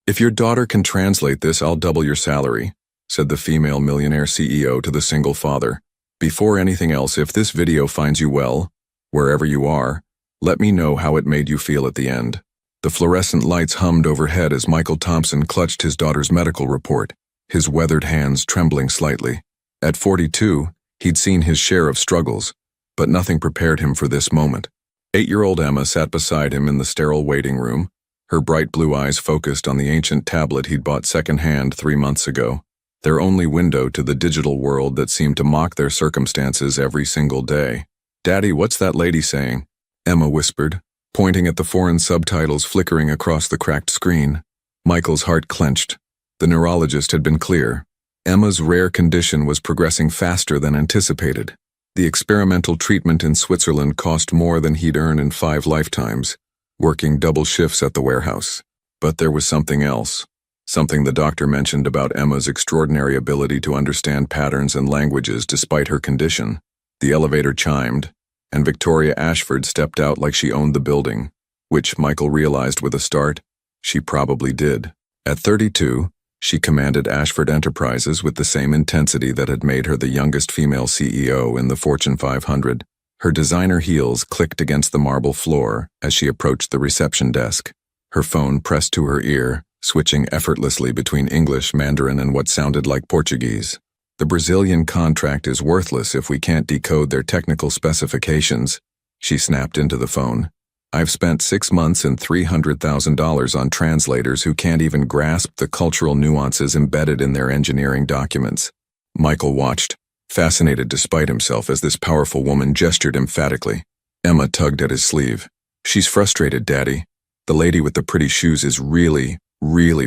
"If your daughter can translate this, I'll double your salary," said the female millionaire CEO to the single father. "Before anything else, if this video finds you well, wherever you are, let me know how it made you feel at the end." The fluorescent lights hummed overhead as Michael Thompson clutched his daughter's medical report, his weathered hands trembling slightly. At 42, he'd seen his share of struggles, but nothing prepared him for this moment. 8-year-old Emma sat beside him in the sterile waiting room, her bright blue eyes focused on the ancient tablet he'd bought secondhand 3 months ago, their only window to the digital world that seemed to mock their circumstances every single day. "Daddy, what's that lady saying?" Emma whispered, pointing at the foreign subtitles flickering across the cracked screen. Michael's heart clenched. The neurologist had been clear. Emma's rare condition was progressing faster than anticipated. The experimental treatment in Switzerland cost more than he'd earned in 5 lifetimes, working double shifts at the warehouse. But there was something else. Something the doctor mentioned about Emma's extraordinary ability to understand patterns and languages despite her condition. The elevator chimed, and Victoria Ashford stepped out like she owned the building, which Michael realized with a start, she probably did. At 32, she commanded Ashford Enterprises with the same intensity that had made her the youngest female CEO in the Fortune 500. Her designer heels clicked against the marble floor as she approached the reception desk, her phone pressed to her ear, switching effortlessly between English, Mandarin, and what sounded like Portuguese. "The Brazilian contract is worthless if we can't decode their technical specifications," she snapped into the phone. "I've spent 6 months and $300,000 on translators who can't even grasp the cultural nuances embedded in their engineering documents." Michael watched, fascinated despite himself as this powerful woman gestured emphatically. Emma tugged at his sleeve. "She's frustrated, Daddy. The lady with the pretty shoes is really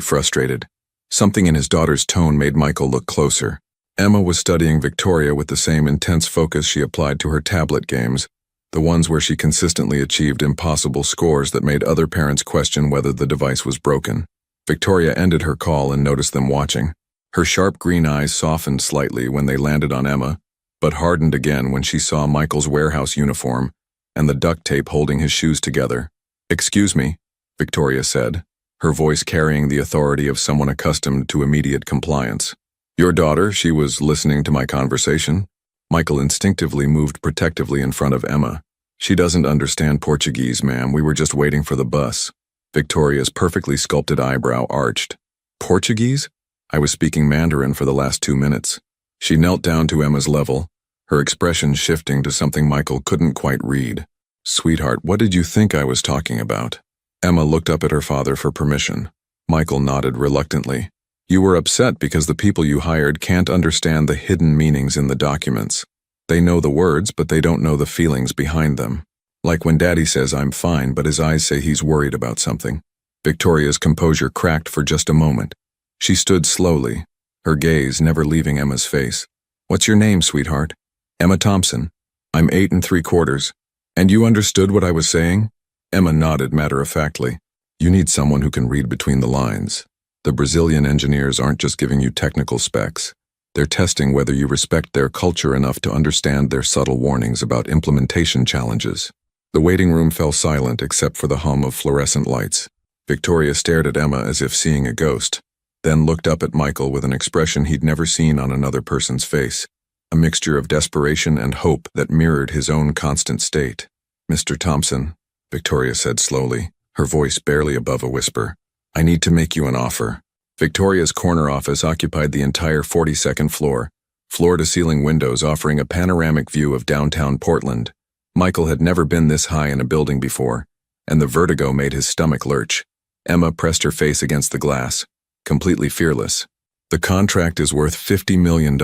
frustrated." Something in his daughter's tone made Michael look closer. Emma was studying Victoria with the same intense focus she applied to her tablet games, the ones where she consistently achieved impossible scores that made other parents question whether the device was broken. Victoria ended her call and noticed them watching. Her sharp green eyes softened slightly when they landed on Emma, but hardened again when she saw Michael's warehouse uniform and the duct tape holding his shoes together. "Excuse me," Victoria said, her voice carrying the authority of someone accustomed to immediate compliance. "Your daughter, she was listening to my conversation." Michael instinctively moved protectively in front of Emma. "She doesn't understand Portuguese, ma'am. We were just waiting for the bus." Victoria's perfectly sculpted eyebrow arched. "Portuguese? I was speaking Mandarin for the last 2 minutes." She knelt down to Emma's level, her expression shifting to something Michael couldn't quite read. "Sweetheart, what did you think I was talking about?" Emma looked up at her father for permission. Michael nodded reluctantly. "You were upset because the people you hired can't understand the hidden meanings in the documents. They know the words, but they don't know the feelings behind them. Like when Daddy says I'm fine, but his eyes say he's worried about something." Victoria's composure cracked for just a moment. She stood slowly, her gaze never leaving Emma's face. "What's your name, sweetheart?" "Emma Thompson. I'm 8 3/4. And you understood what I was saying?" Emma nodded matter-of-factly. "You need someone who can read between the lines. The Brazilian engineers aren't just giving you technical specs. They're testing whether you respect their culture enough to understand their subtle warnings about implementation challenges." The waiting room fell silent except for the hum of fluorescent lights. Victoria stared at Emma as if seeing a ghost, then looked up at Michael with an expression he'd never seen on another person's face, a mixture of desperation and hope that mirrored his own constant state. "Mr. Thompson," Victoria said slowly, her voice barely above a whisper, "I need to make you an offer." Victoria's corner office occupied the entire 42nd floor, floor-to-ceiling windows offering a panoramic view of downtown Portland. Michael had never been this high in a building before, and the vertigo made his stomach lurch. Emma pressed her face against the glass, completely fearless. "The contract is worth $50 million,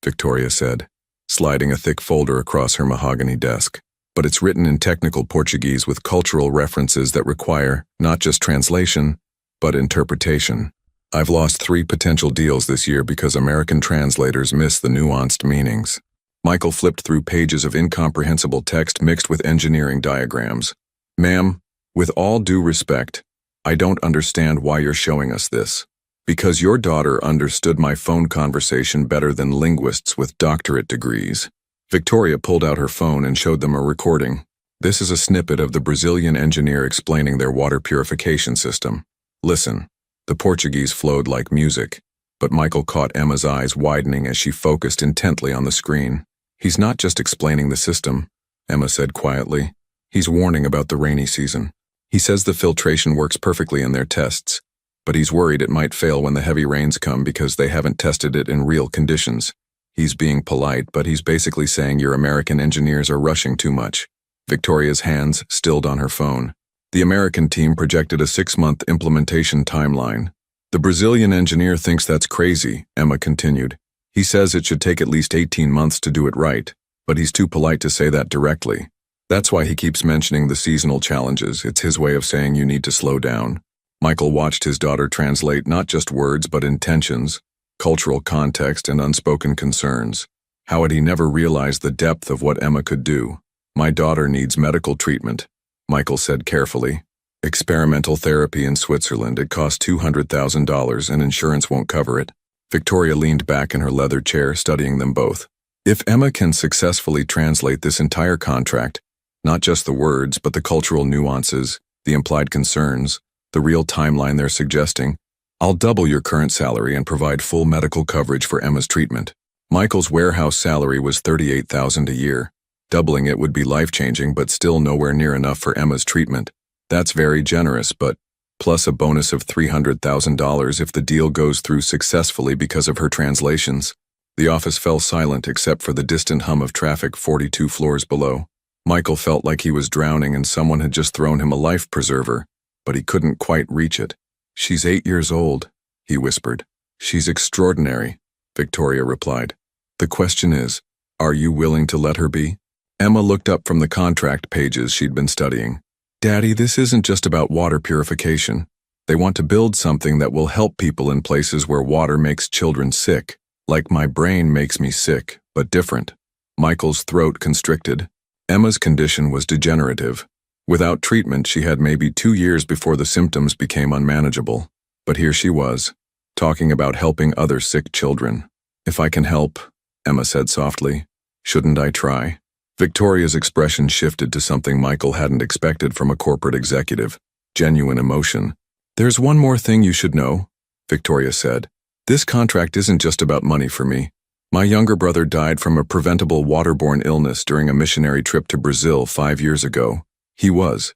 Victoria said, sliding a thick folder across her mahogany desk. "But it's written in technical Portuguese with cultural references that require not just translation, but interpretation. I've lost 3 potential deals this year because American translators miss the nuanced meanings." Michael flipped through pages of incomprehensible text mixed with engineering diagrams. "Ma'am, with all due respect, I don't understand why you're showing us this. Because your daughter understood my phone conversation better than linguists with doctorate degrees." Victoria pulled out her phone and showed them a recording. "This is a snippet of the Brazilian engineer explaining their water purification system. Listen." The Portuguese flowed like music, but Michael caught Emma's eyes widening as she focused intently on the screen. "He's not just explaining the system," Emma said quietly. "He's warning about the rainy season. He says the filtration works perfectly in their tests, but he's worried it might fail when the heavy rains come because they haven't tested it in real conditions. He's being polite, but he's basically saying your American engineers are rushing too much." Victoria's hands stilled on her phone. The American team projected a 6-month implementation timeline. "The Brazilian engineer thinks that's crazy," Emma continued. "He says it should take at least 18 months to do it right, but he's too polite to say that directly. That's why he keeps mentioning the seasonal challenges. It's his way of saying you need to slow down." Michael watched his daughter translate not just words but intentions, cultural context, and unspoken concerns. How had he never realized the depth of what Emma could do? "My daughter needs medical treatment," Michael said carefully. "Experimental therapy in Switzerland. It costs $200,000 and insurance won't cover it." Victoria leaned back in her leather chair, studying them both. If Emma can successfully translate this entire contract, not just the words but the cultural nuances, the implied concerns, the real timeline they're suggesting, "I'll double your current salary and provide full medical coverage for Emma's treatment." Michael's warehouse salary was $38,000 a year. Doubling it would be life-changing, but still nowhere near enough for Emma's treatment. That's very generous, but plus a bonus of $300,000 if the deal goes through successfully because of her translations. The office fell silent except for the distant hum of traffic 42 floors below. Michael felt like he was drowning and someone had just thrown him a life preserver, but he couldn't quite reach it. "She's 8 years old," he whispered. "She's extraordinary," Victoria replied. "The question is, are you willing to let her be?" Emma looked up from the contract pages she'd been studying. "Daddy, this isn't just about water purification. They want to build something that will help people in places where water makes children sick. Like my brain makes me sick, but different." Michael's throat constricted. Emma's condition was degenerative. Without treatment, she had maybe 2 years before the symptoms became unmanageable. But here she was, talking about helping other sick children. "If I can help," Emma said softly, "shouldn't I try?" Victoria's expression shifted to something Michael hadn't expected from a corporate executive: genuine emotion. "There's one more thing you should know," Victoria said. "This contract isn't just about money for me. My younger brother died from a preventable waterborne illness during a missionary trip to Brazil 5 years ago. He was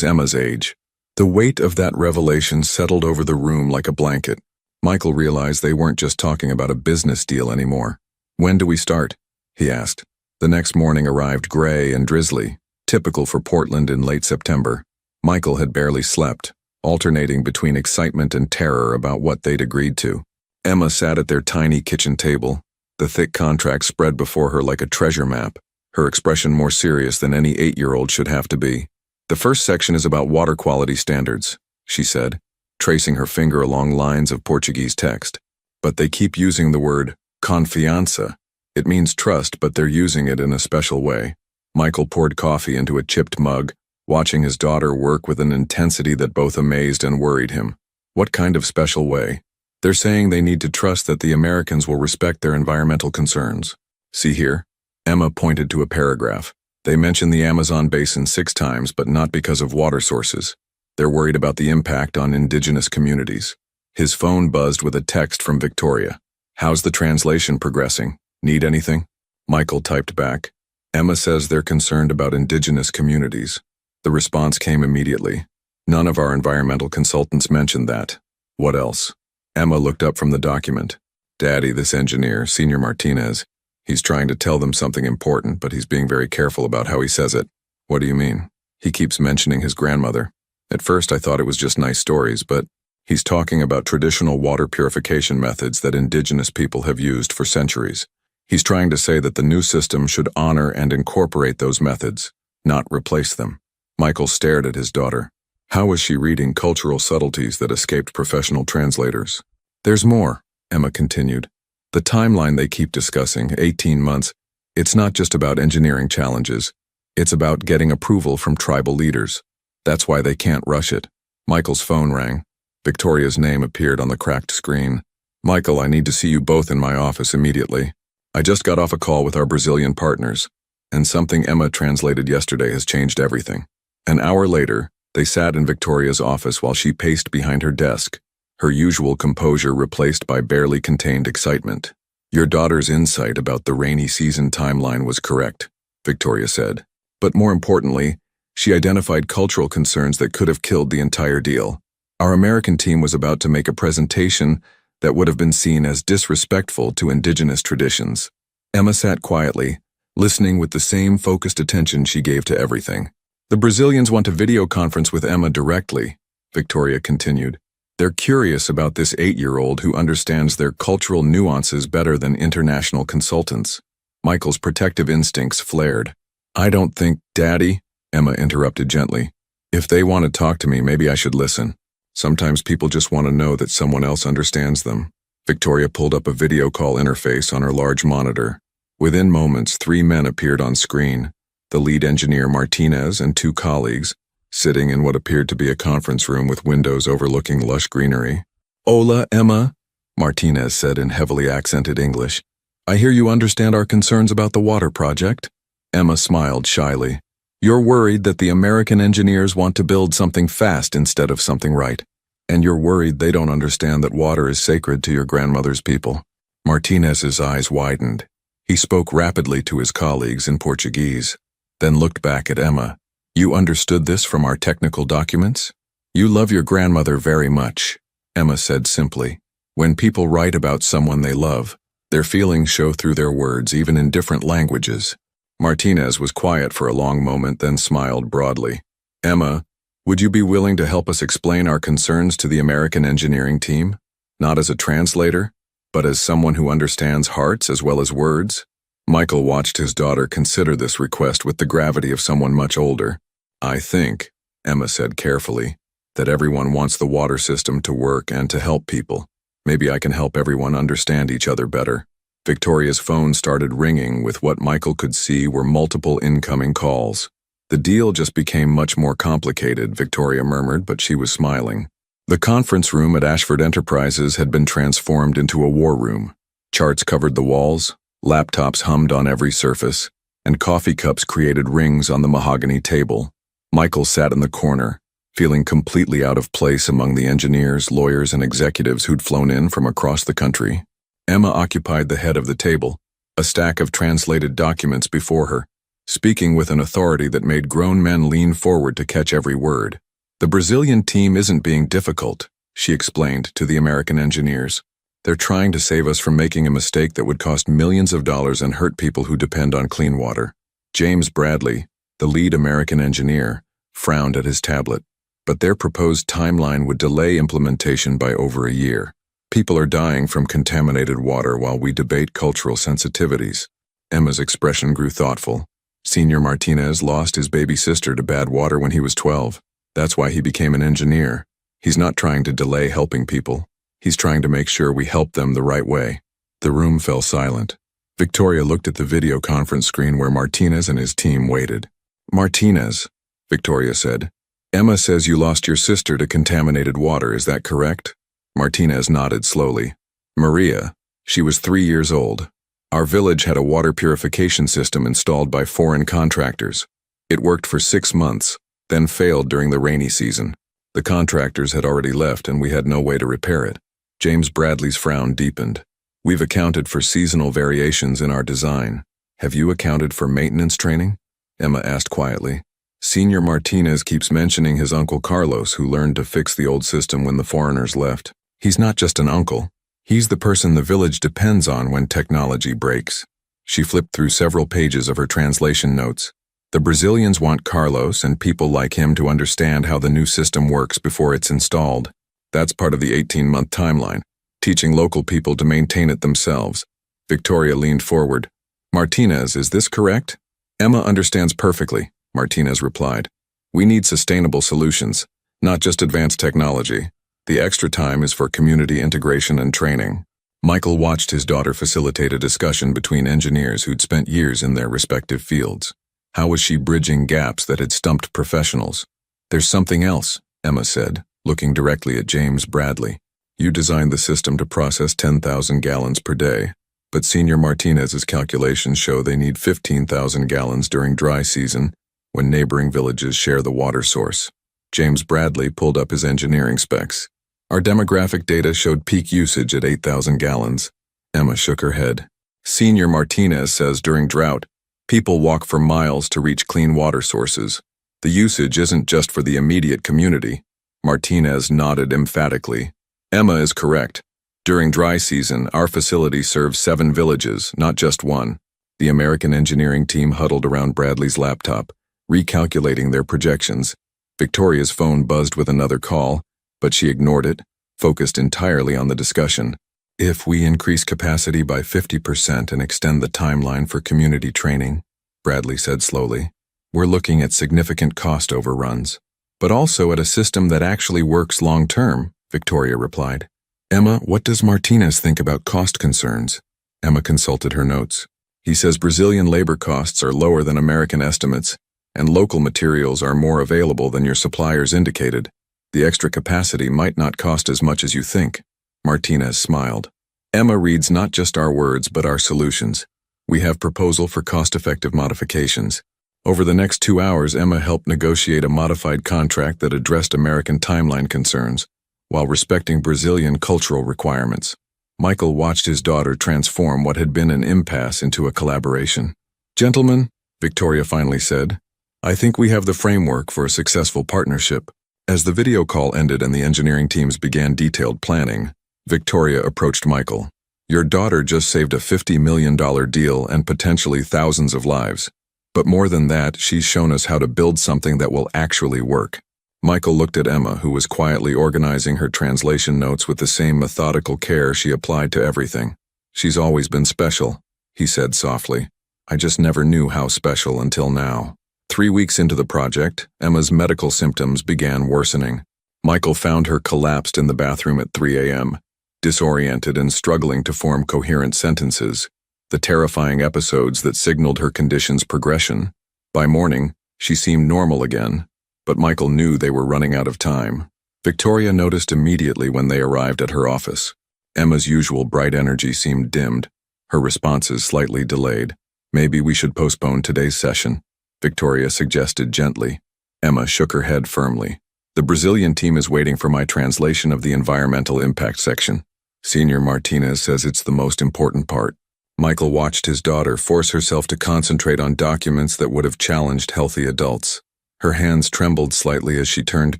Emma's age." The weight of that revelation settled over the room like a blanket. Michael realized they weren't just talking about a business deal anymore. "When do we start?" he asked. The next morning arrived gray and drizzly, typical for Portland in late September. Michael had barely slept, alternating between excitement and terror about what they'd agreed to. Emma sat at their tiny kitchen table, the thick contract spread before her like a treasure map, her expression more serious than any 8-year-old should have to be. "The first section is about water quality standards," she said, tracing her finger along lines of Portuguese text. "But they keep using the word confiança. It means trust, but they're using it in a special way." Michael poured coffee into a chipped mug, watching his daughter work with an intensity that both amazed and worried him. "What kind of special way?" "They're saying they need to trust that the Americans will respect their environmental concerns. See here?" Emma pointed to a paragraph. "They mention the Amazon basin 6 times, but not because of water sources. They're worried about the impact on indigenous communities." His phone buzzed with a text from Victoria. "How's the translation progressing? Need anything?" Michael typed back. "Emma says they're concerned about indigenous communities." The response came immediately. "None of our environmental consultants mentioned that. What else?" Emma looked up from the document. "Daddy, this engineer, Senior Martinez, he's trying to tell them something important, but he's being very careful about how he says it." "What do you mean?" "He keeps mentioning his grandmother. At first I thought it was just nice stories, but he's talking about traditional water purification methods that indigenous people have used for centuries. He's trying to say that the new system should honor and incorporate those methods, not replace them." Michael stared at his daughter. How was she reading cultural subtleties that escaped professional translators? "There's more," Emma continued. "The timeline they keep discussing, 18 months, it's not just about engineering challenges. It's about getting approval from tribal leaders. That's why they can't rush it." Michael's phone rang. Victoria's name appeared on the cracked screen. "Michael, I need to see you both in my office immediately. I just got off a call with our Brazilian partners, and something Emma translated yesterday has changed everything." An hour later, they sat in Victoria's office while she paced behind her desk, her usual composure replaced by barely contained excitement. Your daughter's insight about the rainy season timeline was correct, Victoria said. But more importantly, she identified cultural concerns that could have killed the entire deal. Our American team was about to make a presentation that would have been seen as disrespectful to indigenous traditions. Emma sat quietly, listening with the same focused attention she gave to everything. The Brazilians want a video conference with Emma directly, Victoria continued. They're curious about this 8-year-old who understands their cultural nuances better than international consultants. Michael's protective instincts flared. I don't think, Daddy, Emma interrupted gently. If they want to talk to me, maybe I should listen. Sometimes people just want to know that someone else understands them. Victoria pulled up a video call interface on her large monitor. Within moments, 3 men appeared on screen. The lead engineer, Martinez, and 2 colleagues, sitting in what appeared to be a conference room with windows overlooking lush greenery. Hola, Emma, Martinez said in heavily accented English. I hear you understand our concerns about the water project. Emma smiled shyly. You're worried that the American engineers want to build something fast instead of something right. And you're worried they don't understand that water is sacred to your grandmother's people. Martinez's eyes widened. He spoke rapidly to his colleagues in Portuguese, then looked back at Emma. You understood this from our technical documents? You love your grandmother very much, Emma said simply. When people write about someone they love, their feelings show through their words, even in different languages. Martinez was quiet for a long moment, then smiled broadly. Emma, would you be willing to help us explain our concerns to the American engineering team? Not as a translator, but as someone who understands hearts as well as words? Michael watched his daughter consider this request with the gravity of someone much older. I think, Emma said carefully, that everyone wants the water system to work and to help people. Maybe I can help everyone understand each other better. Victoria's phone started ringing with what Michael could see were multiple incoming calls. The deal just became much more complicated, Victoria murmured, but she was smiling. The conference room at Ashford Enterprises had been transformed into a war room. Charts covered the walls, laptops hummed on every surface, and coffee cups created rings on the mahogany table. Michael sat in the corner, feeling completely out of place among the engineers, lawyers, and executives who'd flown in from across the country. Emma occupied the head of the table, a stack of translated documents before her, speaking with an authority that made grown men lean forward to catch every word. The Brazilian team isn't being difficult, she explained to the American engineers. They're trying to save us from making a mistake that would cost millions of dollars and hurt people who depend on clean water. James Bradley, the lead American engineer, frowned at his tablet. But their proposed timeline would delay implementation by over a year. People are dying from contaminated water while we debate cultural sensitivities. Emma's expression grew thoughtful. Senior Martinez lost his baby sister to bad water when he was 12. That's why he became an engineer. He's not trying to delay helping people. He's trying to make sure we help them the right way. The room fell silent. Victoria looked at the video conference screen where Martinez and his team waited. Martinez, Victoria said. Emma says you lost your sister to contaminated water, is that correct? Martinez nodded slowly. Maria, she was 3 years old. Our village had a water purification system installed by foreign contractors. It worked for 6 months, then failed during the rainy season. The contractors had already left and we had no way to repair it. James Bradley's frown deepened. We've accounted for seasonal variations in our design. Have you accounted for maintenance training? Emma asked quietly. Senior Martinez keeps mentioning his uncle Carlos, who learned to fix the old system when the foreigners left. He's not just an uncle. He's the person the village depends on when technology breaks. She flipped through several pages of her translation notes. The Brazilians want Carlos and people like him to understand how the new system works before it's installed. That's part of the 18-month timeline, teaching local people to maintain it themselves. Victoria leaned forward. Martinez, is this correct? Emma understands perfectly, Martinez replied. We need sustainable solutions, not just advanced technology. The extra time is for community integration and training. Michael watched his daughter facilitate a discussion between engineers who'd spent years in their respective fields. How was she bridging gaps that had stumped professionals? There's something else, Emma said, looking directly at James Bradley. You designed the system to process 10,000 gallons per day, but Senior Martinez's calculations show they need 15,000 gallons during dry season when neighboring villages share the water source. James Bradley pulled up his engineering specs. Our demographic data showed peak usage at 8,000 gallons. Emma shook her head. Senior Martinez says during drought, people walk for miles to reach clean water sources. The usage isn't just for the immediate community. Martinez nodded emphatically. Emma is correct. During dry season, our facility serves 7 villages, not just one. The American engineering team huddled around Bradley's laptop, recalculating their projections. Victoria's phone buzzed with another call, but she ignored it, focused entirely on the discussion. If we increase capacity by 50% and extend the timeline for community training, Bradley said slowly, we're looking at significant cost overruns. But also at a system that actually works long-term, Victoria replied. Emma, what does Martinez think about cost concerns? Emma consulted her notes. He says Brazilian labor costs are lower than American estimates, and local materials are more available than your suppliers indicated. The extra capacity might not cost as much as you think. Martinez smiled. Emma reads not just our words but our solutions. We have proposal for cost-effective modifications. Over the next 2 hours, Emma helped negotiate a modified contract that addressed American timeline concerns, while respecting Brazilian cultural requirements. Michael watched his daughter transform what had been an impasse into a collaboration. Gentlemen, Victoria finally said, I think we have the framework for a successful partnership. As the video call ended and the engineering teams began detailed planning, Victoria approached Michael. Your daughter just saved a $50 million deal and potentially thousands of lives. But more than that, she's shown us how to build something that will actually work. Michael looked at Emma, who was quietly organizing her translation notes with the same methodical care she applied to everything. She's always been special, he said softly. I just never knew how special until now. 3 weeks into the project, Emma's medical symptoms began worsening. Michael found her collapsed in the bathroom at 3 a.m., disoriented and struggling to form coherent sentences, the terrifying episodes that signaled her condition's progression. By morning, she seemed normal again, but Michael knew they were running out of time. Victoria noticed immediately when they arrived at her office. Emma's usual bright energy seemed dimmed, her responses slightly delayed. Maybe we should postpone today's session, Victoria suggested gently. Emma shook her head firmly. The Brazilian team is waiting for my translation of the environmental impact section. Senior Martinez says it's the most important part. Michael watched his daughter force herself to concentrate on documents that would have challenged healthy adults. Her hands trembled slightly as she turned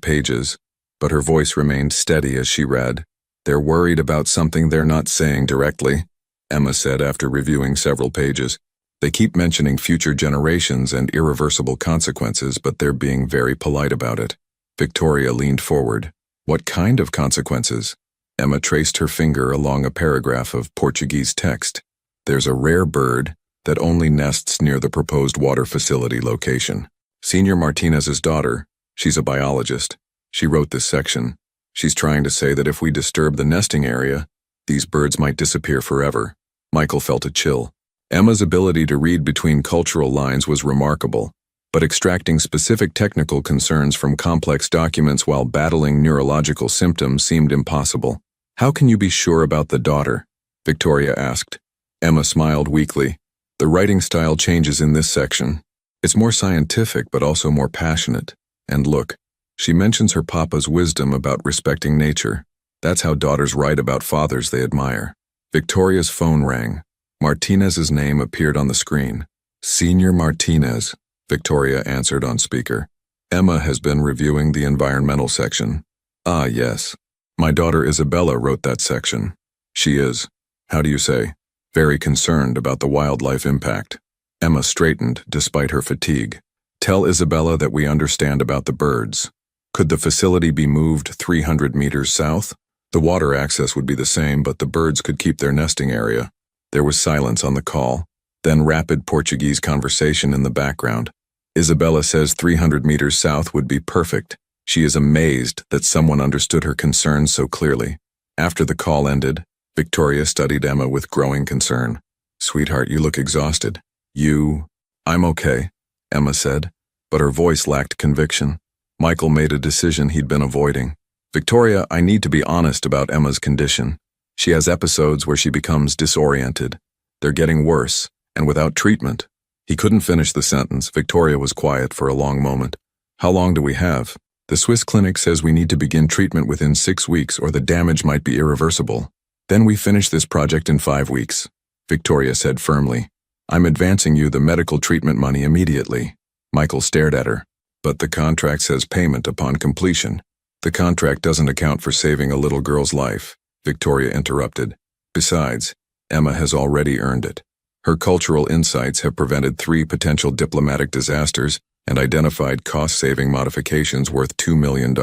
pages, but her voice remained steady as she read. They're worried about something they're not saying directly, Emma said after reviewing several pages. They keep mentioning future generations and irreversible consequences, but they're being very polite about it. Victoria leaned forward. What kind of consequences? Emma traced her finger along a paragraph of Portuguese text. There's a rare bird that only nests near the proposed water facility location. Senior Martinez's daughter, she's a biologist. She wrote this section. She's trying to say that if we disturb the nesting area, these birds might disappear forever. Michael felt a chill. Emma's ability to read between cultural lines was remarkable, but extracting specific technical concerns from complex documents while battling neurological symptoms seemed impossible. How can you be sure about the daughter? Victoria asked. Emma smiled weakly. The writing style changes in this section. It's more scientific but also more passionate. And look, she mentions her papa's wisdom about respecting nature. That's how daughters write about fathers they admire. Victoria's phone rang. Martinez's name appeared on the screen. Senior Martinez, Victoria answered on speaker. Emma has been reviewing the environmental section. Ah, yes. My daughter Isabella wrote that section. She is, how do you say, very concerned about the wildlife impact. Emma straightened despite her fatigue. Tell Isabella that we understand about the birds. Could the facility be moved 300 meters south? The water access would be the same, but the birds could keep their nesting area. There was silence on the call, then rapid Portuguese conversation in the background. Isabella says 300 meters south would be perfect. She is amazed that someone understood her concerns so clearly. After the call ended, Victoria studied Emma with growing concern. Sweetheart, you look exhausted. I'm okay, Emma said, but her voice lacked conviction. Michael made a decision he'd been avoiding. Victoria, I need to be honest about Emma's condition. She has episodes where she becomes disoriented. They're getting worse, and without treatment. He couldn't finish the sentence. Victoria was quiet for a long moment. How long do we have? The Swiss clinic says we need to begin treatment within 6 weeks or the damage might be irreversible. Then we finish this project in 5 weeks, Victoria said firmly. I'm advancing you the medical treatment money immediately. Michael stared at her. But the contract says payment upon completion. The contract doesn't account for saving a little girl's life, Victoria interrupted. Besides, Emma has already earned it. Her cultural insights have prevented 3 potential diplomatic disasters and identified cost-saving modifications worth $2 million.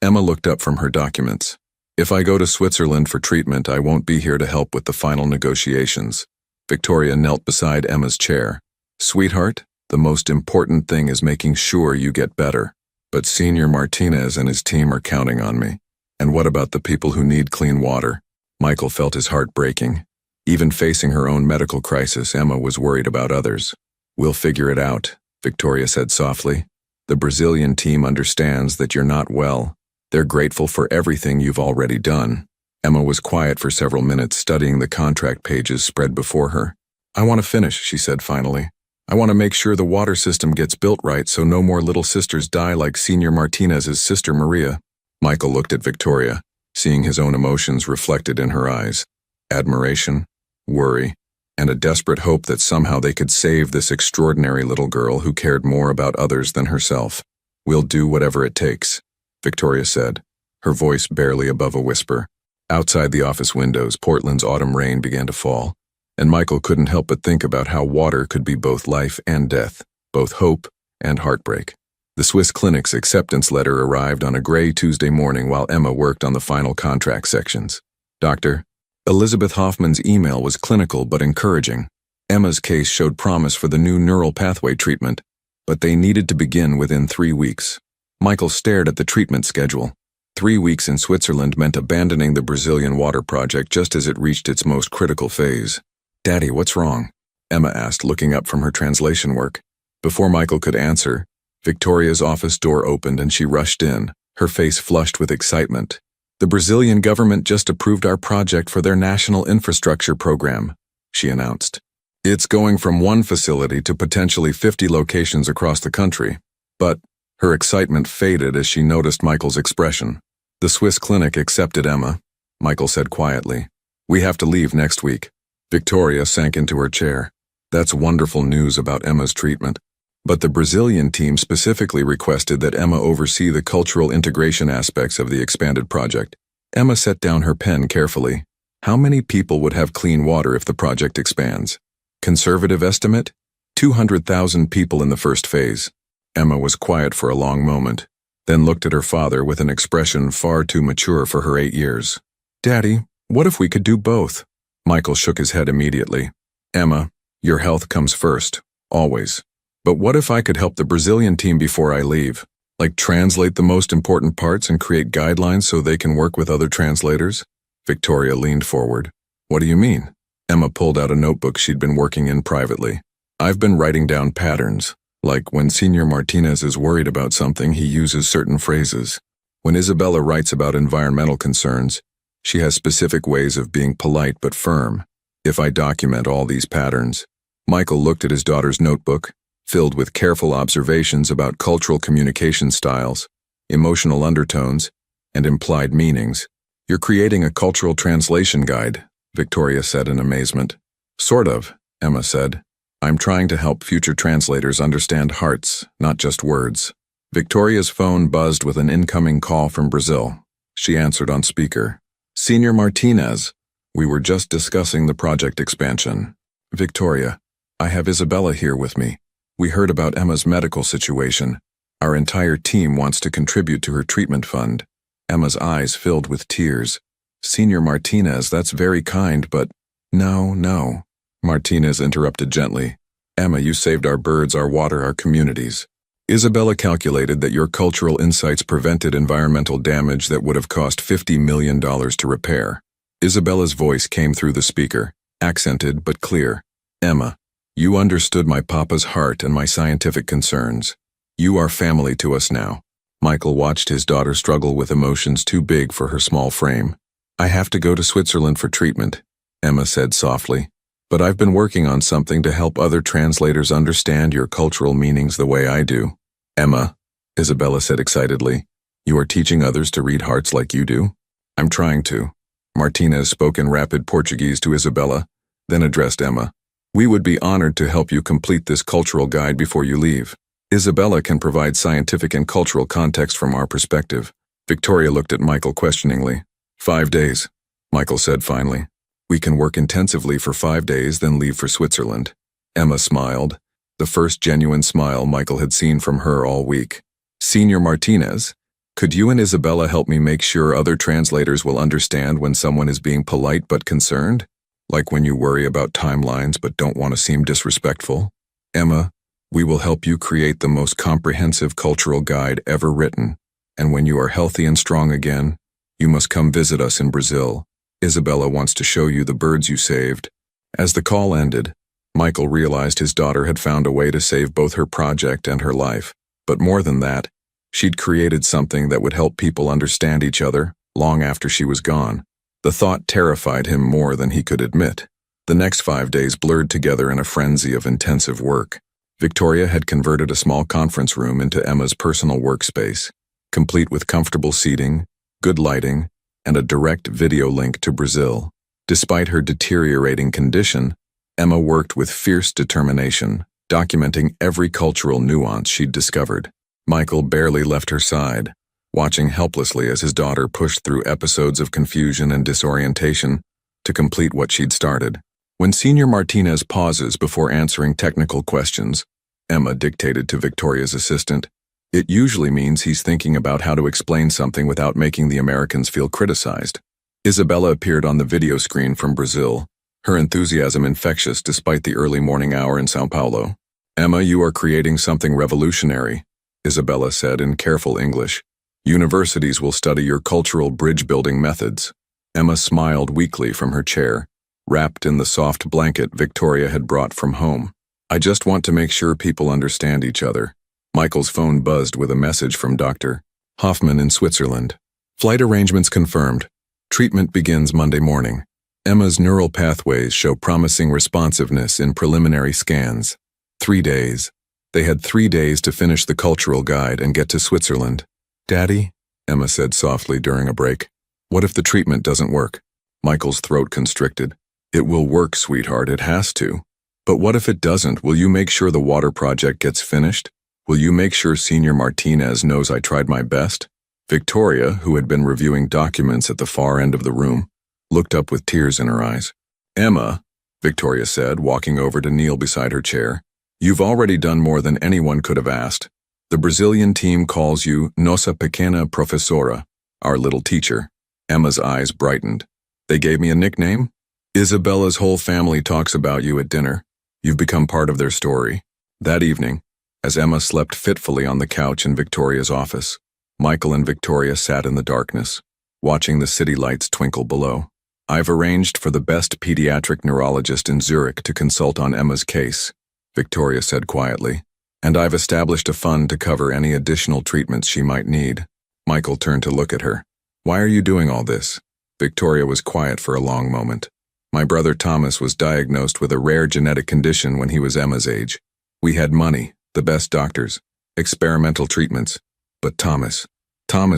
Emma looked up from her documents. If I go to Switzerland for treatment, I won't be here to help with the final negotiations. Victoria knelt beside Emma's chair. Sweetheart, the most important thing is making sure you get better. But Senior Martinez and his team are counting on me. And what about the people who need clean water? Michael felt his heart breaking. Even facing her own medical crisis, Emma was worried about others. We'll figure it out, Victoria said softly. The Brazilian team understands that you're not well. They're grateful for everything you've already done. Emma was quiet for several minutes, studying the contract pages spread before her. I want to finish, she said finally. I want to make sure the water system gets built right so no more little sisters die like Senior Martinez's sister Maria. Michael looked at Victoria, seeing his own emotions reflected in her eyes. Admiration, worry, and a desperate hope that somehow they could save this extraordinary little girl who cared more about others than herself. We'll do whatever it takes, Victoria said, her voice barely above a whisper. Outside the office windows, Portland's autumn rain began to fall, and Michael couldn't help but think about how water could be both life and death, both hope and heartbreak. The Swiss clinic's acceptance letter arrived on a gray Tuesday morning while Emma worked on the final contract sections. Dr. Elizabeth Hoffman's email was clinical but encouraging. Emma's case showed promise for the new neural pathway treatment, but they needed to begin within 3 weeks. Michael stared at the treatment schedule. 3 weeks in Switzerland meant abandoning the Brazilian water project just as it reached its most critical phase. Daddy, what's wrong? Emma asked, looking up from her translation work. Before Michael could answer, Victoria's office door opened and she rushed in, her face flushed with excitement. The Brazilian government just approved our project for their national infrastructure program, she announced. It's going from one facility to potentially 50 locations across the country. But her excitement faded as she noticed Michael's expression. The Swiss clinic accepted Emma, Michael said quietly. We have to leave next week. Victoria sank into her chair. That's wonderful news about Emma's treatment. But the Brazilian team specifically requested that Emma oversee the cultural integration aspects of the expanded project. Emma set down her pen carefully. How many people would have clean water if the project expands? Conservative estimate? 200,000 people in the first phase. Emma was quiet for a long moment, then looked at her father with an expression far too mature for her 8 years. Daddy, what if we could do both? Michael shook his head immediately. Emma, your health comes first, always. But what if I could help the Brazilian team before I leave? Like translate the most important parts and create guidelines so they can work with other translators? Victoria leaned forward. What do you mean? Emma pulled out a notebook she'd been working in privately. I've been writing down patterns. Like when Senior Martinez is worried about something, he uses certain phrases. When Isabella writes about environmental concerns, she has specific ways of being polite but firm. If I document all these patterns, Michael looked at his daughter's notebook, filled with careful observations about cultural communication styles, emotional undertones, and implied meanings. You're creating a cultural translation guide, Victoria said in amazement. Sort of, Emma said. I'm trying to help future translators understand hearts, not just words. Victoria's phone buzzed with an incoming call from Brazil. She answered on speaker. Senior Martinez, we were just discussing the project expansion. Victoria, I have Isabella here with me. We heard about Emma's medical situation. Our entire team wants to contribute to her treatment fund. Emma's eyes filled with tears. Senior Martinez, that's very kind, but… No. Martinez interrupted gently. Emma, you saved our birds, our water, our communities. Isabella calculated that your cultural insights prevented environmental damage that would have cost $50 million to repair. Isabella's voice came through the speaker, accented but clear. Emma, you understood my papa's heart and my scientific concerns. You are family to us now. Michael watched his daughter struggle with emotions too big for her small frame. I have to go to Switzerland for treatment, Emma said softly. But I've been working on something to help other translators understand your cultural meanings the way I do. Emma, Isabella said excitedly. You are teaching others to read hearts like you do? I'm trying to. Martinez spoke in rapid Portuguese to Isabella, then addressed Emma. We would be honored to help you complete this cultural guide before you leave. Isabella can provide scientific and cultural context from our perspective. Victoria looked at Michael questioningly. 5 days, Michael said finally. We can work intensively for 5 days, then leave for Switzerland. Emma smiled, the first genuine smile Michael had seen from her all week. Senior Martinez, could you and Isabella help me make sure other translators will understand when someone is being polite but concerned? Like when you worry about timelines but don't want to seem disrespectful? Emma, we will help you create the most comprehensive cultural guide ever written, and when you are healthy and strong again, you must come visit us in Brazil. Isabella wants to show you the birds you saved. As the call ended, Michael realized his daughter had found a way to save both her project and her life. But more than that, she'd created something that would help people understand each other long after she was gone. The thought terrified him more than he could admit. The next 5 days blurred together in a frenzy of intensive work. Victoria had converted a small conference room into Emma's personal workspace, complete with comfortable seating, good lighting, and a direct video link to Brazil. Despite her deteriorating condition, Emma worked with fierce determination, documenting every cultural nuance she'd discovered. Michael barely left her side, watching helplessly as his daughter pushed through episodes of confusion and disorientation to complete what she'd started. When Senior Martinez pauses before answering technical questions, Emma dictated to Victoria's assistant, it usually means he's thinking about how to explain something without making the Americans feel criticized. Isabella appeared on the video screen from Brazil, her enthusiasm infectious despite the early morning hour in São Paulo. Emma, you are creating something revolutionary, Isabella said in careful English. Universities will study your cultural bridge-building methods. Emma smiled weakly from her chair, wrapped in the soft blanket Victoria had brought from home. I just want to make sure people understand each other. Michael's phone buzzed with a message from Dr. Hoffman in Switzerland. Flight arrangements confirmed. Treatment begins Monday morning. Emma's neural pathways show promising responsiveness in preliminary scans. 3 days. They had 3 days to finish the cultural guide and get to Switzerland. Daddy, Emma said softly during a break, what if the treatment doesn't work? Michael's throat constricted. It will work, sweetheart, it has to. But what if it doesn't? Will you make sure the water project gets finished? Will you make sure Senior Martinez knows I tried my best? Victoria, who had been reviewing documents at the far end of the room, looked up with tears in her eyes. Emma, Victoria said, walking over to kneel beside her chair, you've already done more than anyone could have asked. The Brazilian team calls you Nossa Pequena Professora, our little teacher. Emma's eyes brightened. They gave me a nickname? Isabella's whole family talks about you at dinner. You've become part of their story. That evening, as Emma slept fitfully on the couch in Victoria's office, Michael and Victoria sat in the darkness, watching the city lights twinkle below. I've arranged for the best pediatric neurologist in Zurich to consult on Emma's case, Victoria said quietly, and I've established a fund to cover any additional treatments she might need. Michael turned to look at her. Why are you doing all this? Victoria was quiet for a long moment. My brother Thomas was diagnosed with a rare genetic condition when he was Emma's age. We had money, the best doctors, experimental treatments. But Thomas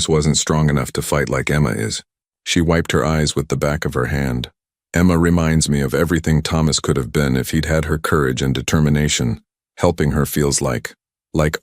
wasn't strong enough to fight like Emma is. She wiped her eyes with the back of her hand. Emma reminds me of everything Thomas could have been if he'd had her courage and determination. Helping her feels like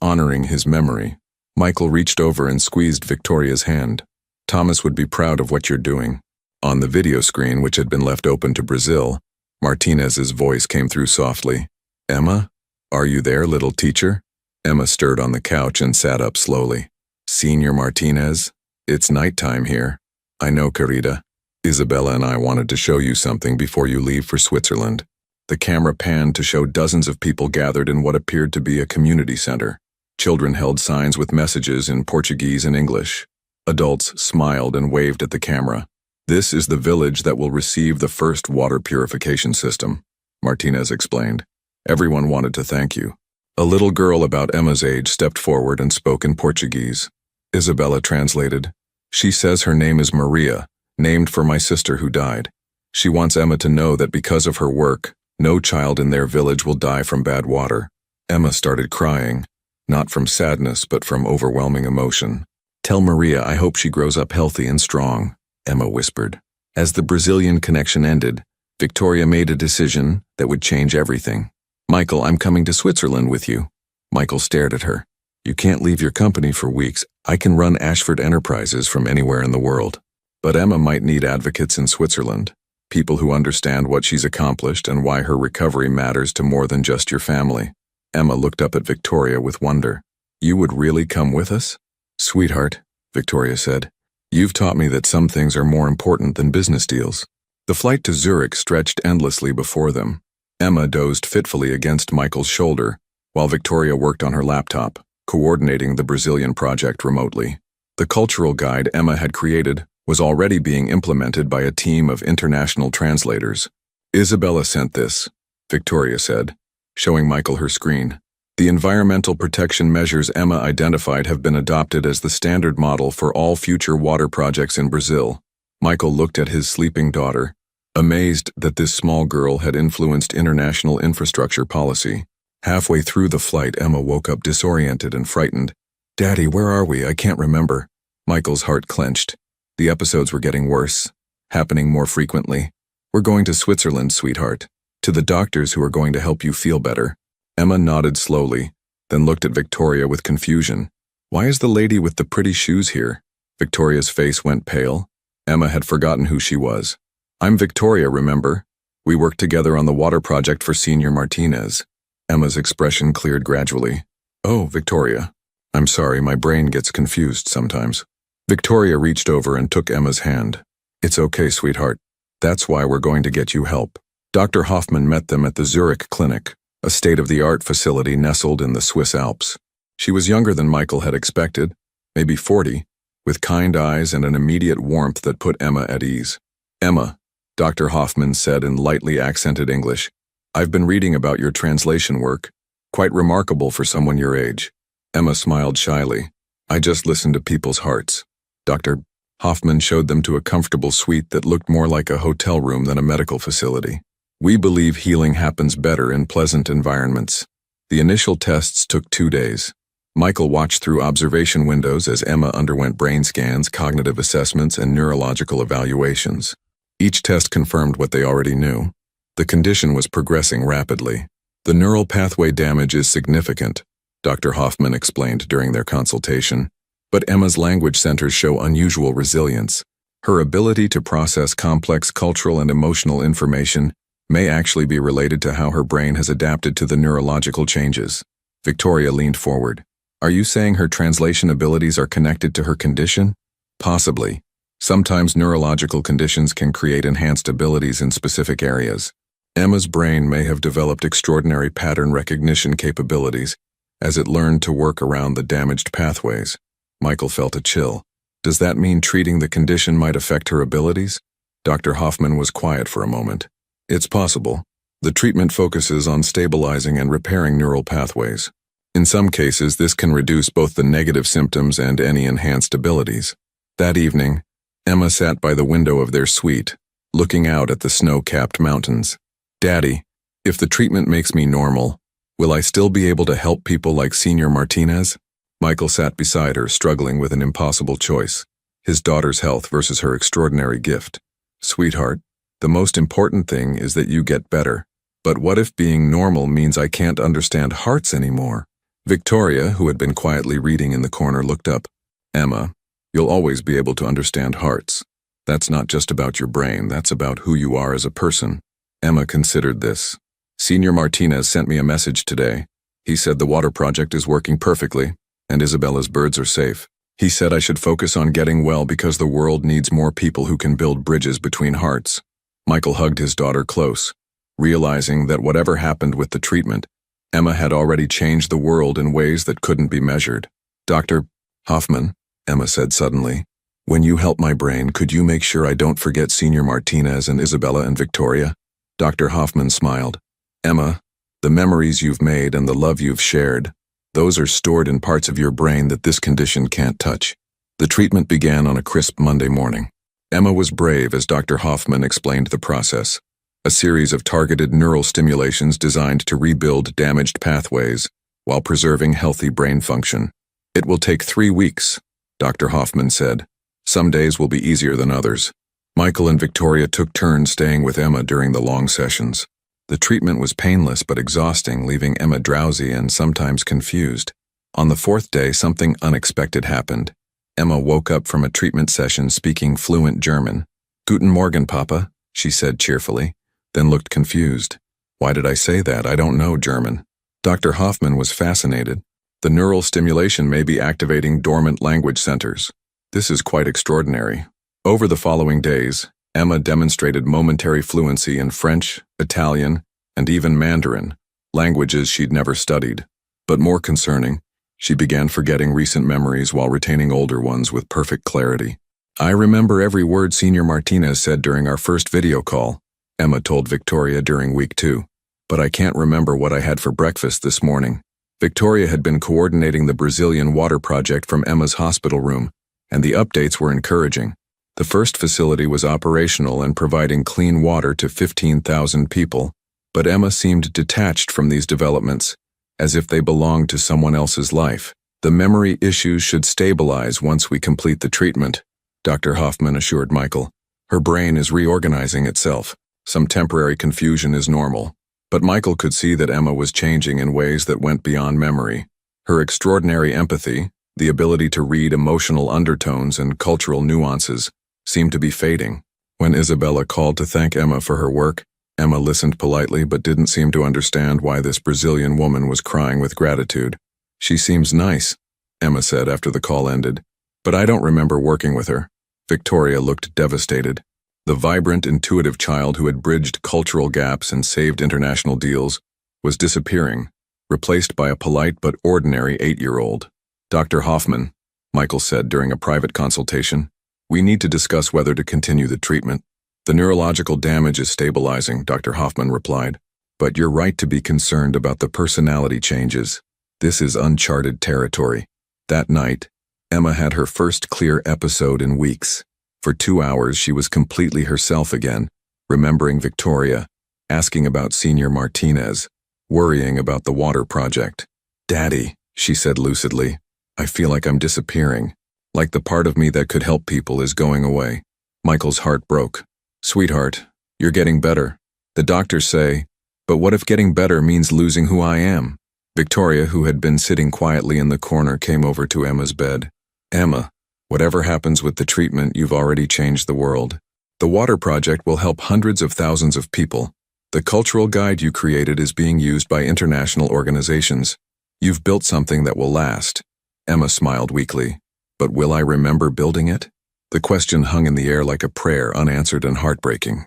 honoring his memory. Michael reached over and squeezed Victoria's hand. Thomas would be proud of what you're doing. On the video screen, which had been left open to Brazil, Martinez's voice came through softly. Emma, are you there, little teacher? Emma stirred on the couch and sat up slowly. Senior Martinez, it's nighttime here. I know, querida. Isabella and I wanted to show you something before you leave for Switzerland. The camera panned to show dozens of people gathered in what appeared to be a community center. Children held signs with messages in Portuguese and English. Adults smiled and waved at the camera. This is the village that will receive the first water purification system, Martinez explained. Everyone wanted to thank you. A little girl about Emma's age stepped forward and spoke in Portuguese. Isabella translated. She says her name is Maria, named for my sister who died. She wants Emma to know that because of her work, no child in their village will die from bad water. Emma started crying. not from sadness but from overwhelming emotion. "Tell Maria I hope she grows up healthy and strong," Emma whispered. As the Brazilian connection ended, Victoria made a decision that would change everything. "Michael, I'm coming to Switzerland with you." Michael stared at her. "You can't leave your company for weeks. I can run Ashford Enterprises from anywhere in the world." But Emma might need advocates in Switzerland, people who understand what she's accomplished and why her recovery matters to more than just your family. Emma looked up at Victoria with wonder. "You would really come with us?" "Sweetheart," Victoria said, "you've taught me that some things are more important than business deals." The flight to Zurich stretched endlessly before them. Emma dozed fitfully against Michael's shoulder, while Victoria worked on her laptop, coordinating the Brazilian project remotely. The cultural guide Emma had created was already being implemented by a team of international translators. "Isabella sent this," Victoria said, showing Michael her screen. "The environmental protection measures Emma identified have been adopted as the standard model for all future water projects in Brazil." Michael looked at his sleeping daughter, amazed that this small girl had influenced international infrastructure policy. Halfway through the flight, Emma woke up disoriented and frightened. "Daddy, where are we? I can't remember." Michael's heart clenched. The episodes were getting worse, happening more frequently. "We're going to Switzerland, sweetheart. To the doctors who are going to help you feel better." Emma nodded slowly, then looked at Victoria with confusion. "Why is the lady with the pretty shoes here?" Victoria's face went pale. Emma had forgotten who she was. "I'm Victoria, remember? We worked together on the water project for Senior Martinez." Emma's expression cleared gradually. "Oh, Victoria. I'm sorry, my brain gets confused sometimes." Victoria reached over and took Emma's hand. "It's okay, sweetheart. That's why we're going to get you help." Dr. Hoffman met them at the Zurich Clinic, a state-of-the-art facility nestled in the Swiss Alps. She was younger than Michael had expected, maybe 40, with kind eyes and an immediate warmth that put Emma at ease. "Emma," Dr. Hoffman said in lightly accented English, "I've been reading about your translation work. Quite remarkable for someone your age." Emma smiled shyly. "I just listen to people's hearts." Dr. Hoffman showed them to a comfortable suite that looked more like a hotel room than a medical facility. "We believe healing happens better in pleasant environments." The initial tests took 2 days. Michael watched through observation windows as Emma underwent brain scans, cognitive assessments, and neurological evaluations. Each test confirmed what they already knew. The condition was progressing rapidly. "The neural pathway damage is significant," Dr. Hoffman explained during their consultation. "But Emma's language centers show unusual resilience. Her ability to process complex cultural and emotional information may actually be related to how her brain has adapted to the neurological changes." Victoria leaned forward. "Are you saying her translation abilities are connected to her condition?" "Possibly. Sometimes neurological conditions can create enhanced abilities in specific areas. Emma's brain may have developed extraordinary pattern recognition capabilities as it learned to work around the damaged pathways." Michael felt a chill. "Does that mean treating the condition might affect her abilities?" Dr. Hoffman was quiet for a moment. "It's possible. The treatment focuses on stabilizing and repairing neural pathways. In some cases, this can reduce both the negative symptoms and any enhanced abilities." That evening, Emma sat by the window of their suite, looking out at the snow-capped mountains. "Daddy, if the treatment makes me normal, will I still be able to help people like Senior Martinez?" Michael sat beside her, struggling with an impossible choice: his daughter's health versus her extraordinary gift. "Sweetheart, the most important thing is that you get better. But what if being normal means I can't understand hearts anymore?" Victoria, who had been quietly reading in the corner, looked up. "Emma, you'll always be able to understand hearts. That's not just about your brain, that's about who you are as a person." Emma considered this. "Senior Martinez sent me a message today. He said the water project is working perfectly, and Isabella's birds are safe. He said I should focus on getting well because the world needs more people who can build bridges between hearts." Michael hugged his daughter close, realizing that whatever happened with the treatment, Emma had already changed the world in ways that couldn't be measured. "Dr. Hoffman," Emma said suddenly, "when you help my brain, could you make sure I don't forget Senior Martinez and Isabella and Victoria?" Dr. Hoffman smiled. "Emma, the memories you've made and the love you've shared, those are stored in parts of your brain that this condition can't touch." The treatment began on a crisp Monday morning. Emma was brave as Dr. Hoffman explained the process. A series of targeted neural stimulations designed to rebuild damaged pathways, while preserving healthy brain function. It will take 3 weeks, Dr. Hoffman said. Some days will be easier than others. Michael and Victoria took turns staying with Emma during the long sessions. The treatment was painless but exhausting, leaving Emma drowsy and sometimes confused. On the 4th day, something unexpected happened. Emma woke up from a treatment session speaking fluent German. "Guten Morgen, Papa," she said cheerfully, then looked confused. "Why did I say that? I don't know German." Dr. Hoffman was fascinated. The neural stimulation may be activating dormant language centers. This is quite extraordinary. Over the following days, Emma demonstrated momentary fluency in French, Italian, and even Mandarin, languages she'd never studied. But more concerning, she began forgetting recent memories while retaining older ones with perfect clarity. "I remember every word Senior Martinez said during our first video call," Emma told Victoria during week 2. "But I can't remember what I had for breakfast this morning." Victoria had been coordinating the Brazilian water project from Emma's hospital room, and the updates were encouraging. The first facility was operational and providing clean water to 15,000 people, but Emma seemed detached from these developments, as if they belonged to someone else's life. "The memory issues should stabilize once we complete the treatment," Dr. Hoffman assured Michael. "Her brain is reorganizing itself. Some temporary confusion is normal." But Michael could see that Emma was changing in ways that went beyond memory. Her extraordinary empathy, the ability to read emotional undertones and cultural nuances, seemed to be fading. When Isabella called to thank Emma for her work, Emma listened politely but didn't seem to understand why this Brazilian woman was crying with gratitude. "She seems nice," Emma said after the call ended, "but I don't remember working with her." Victoria looked devastated. The vibrant, intuitive child who had bridged cultural gaps and saved international deals was disappearing, replaced by a polite but ordinary 8-year-old. "Dr. Hoffman," Michael said during a private consultation, "we need to discuss whether to continue the treatment." "The neurological damage is stabilizing," Dr. Hoffman replied, "but you're right to be concerned about the personality changes. This is uncharted territory." That night, Emma had her first clear episode in weeks. For 2 hours, she was completely herself again, remembering Victoria, asking about Senior Martinez, worrying about the water project. "Daddy," she said lucidly, "I feel like I'm disappearing. Like the part of me that could help people is going away." Michael's heart broke. "Sweetheart, you're getting better. The doctors say, but what if getting better means losing who I am?" Victoria, who had been sitting quietly in the corner, came over to Emma's bed. "Emma, whatever happens with the treatment, you've already changed the world. The water project will help hundreds of thousands of people. The cultural guide you created is being used by international organizations. You've built something that will last." Emma smiled weakly. "But will I remember building it?" The question hung in the air like a prayer, unanswered and heartbreaking.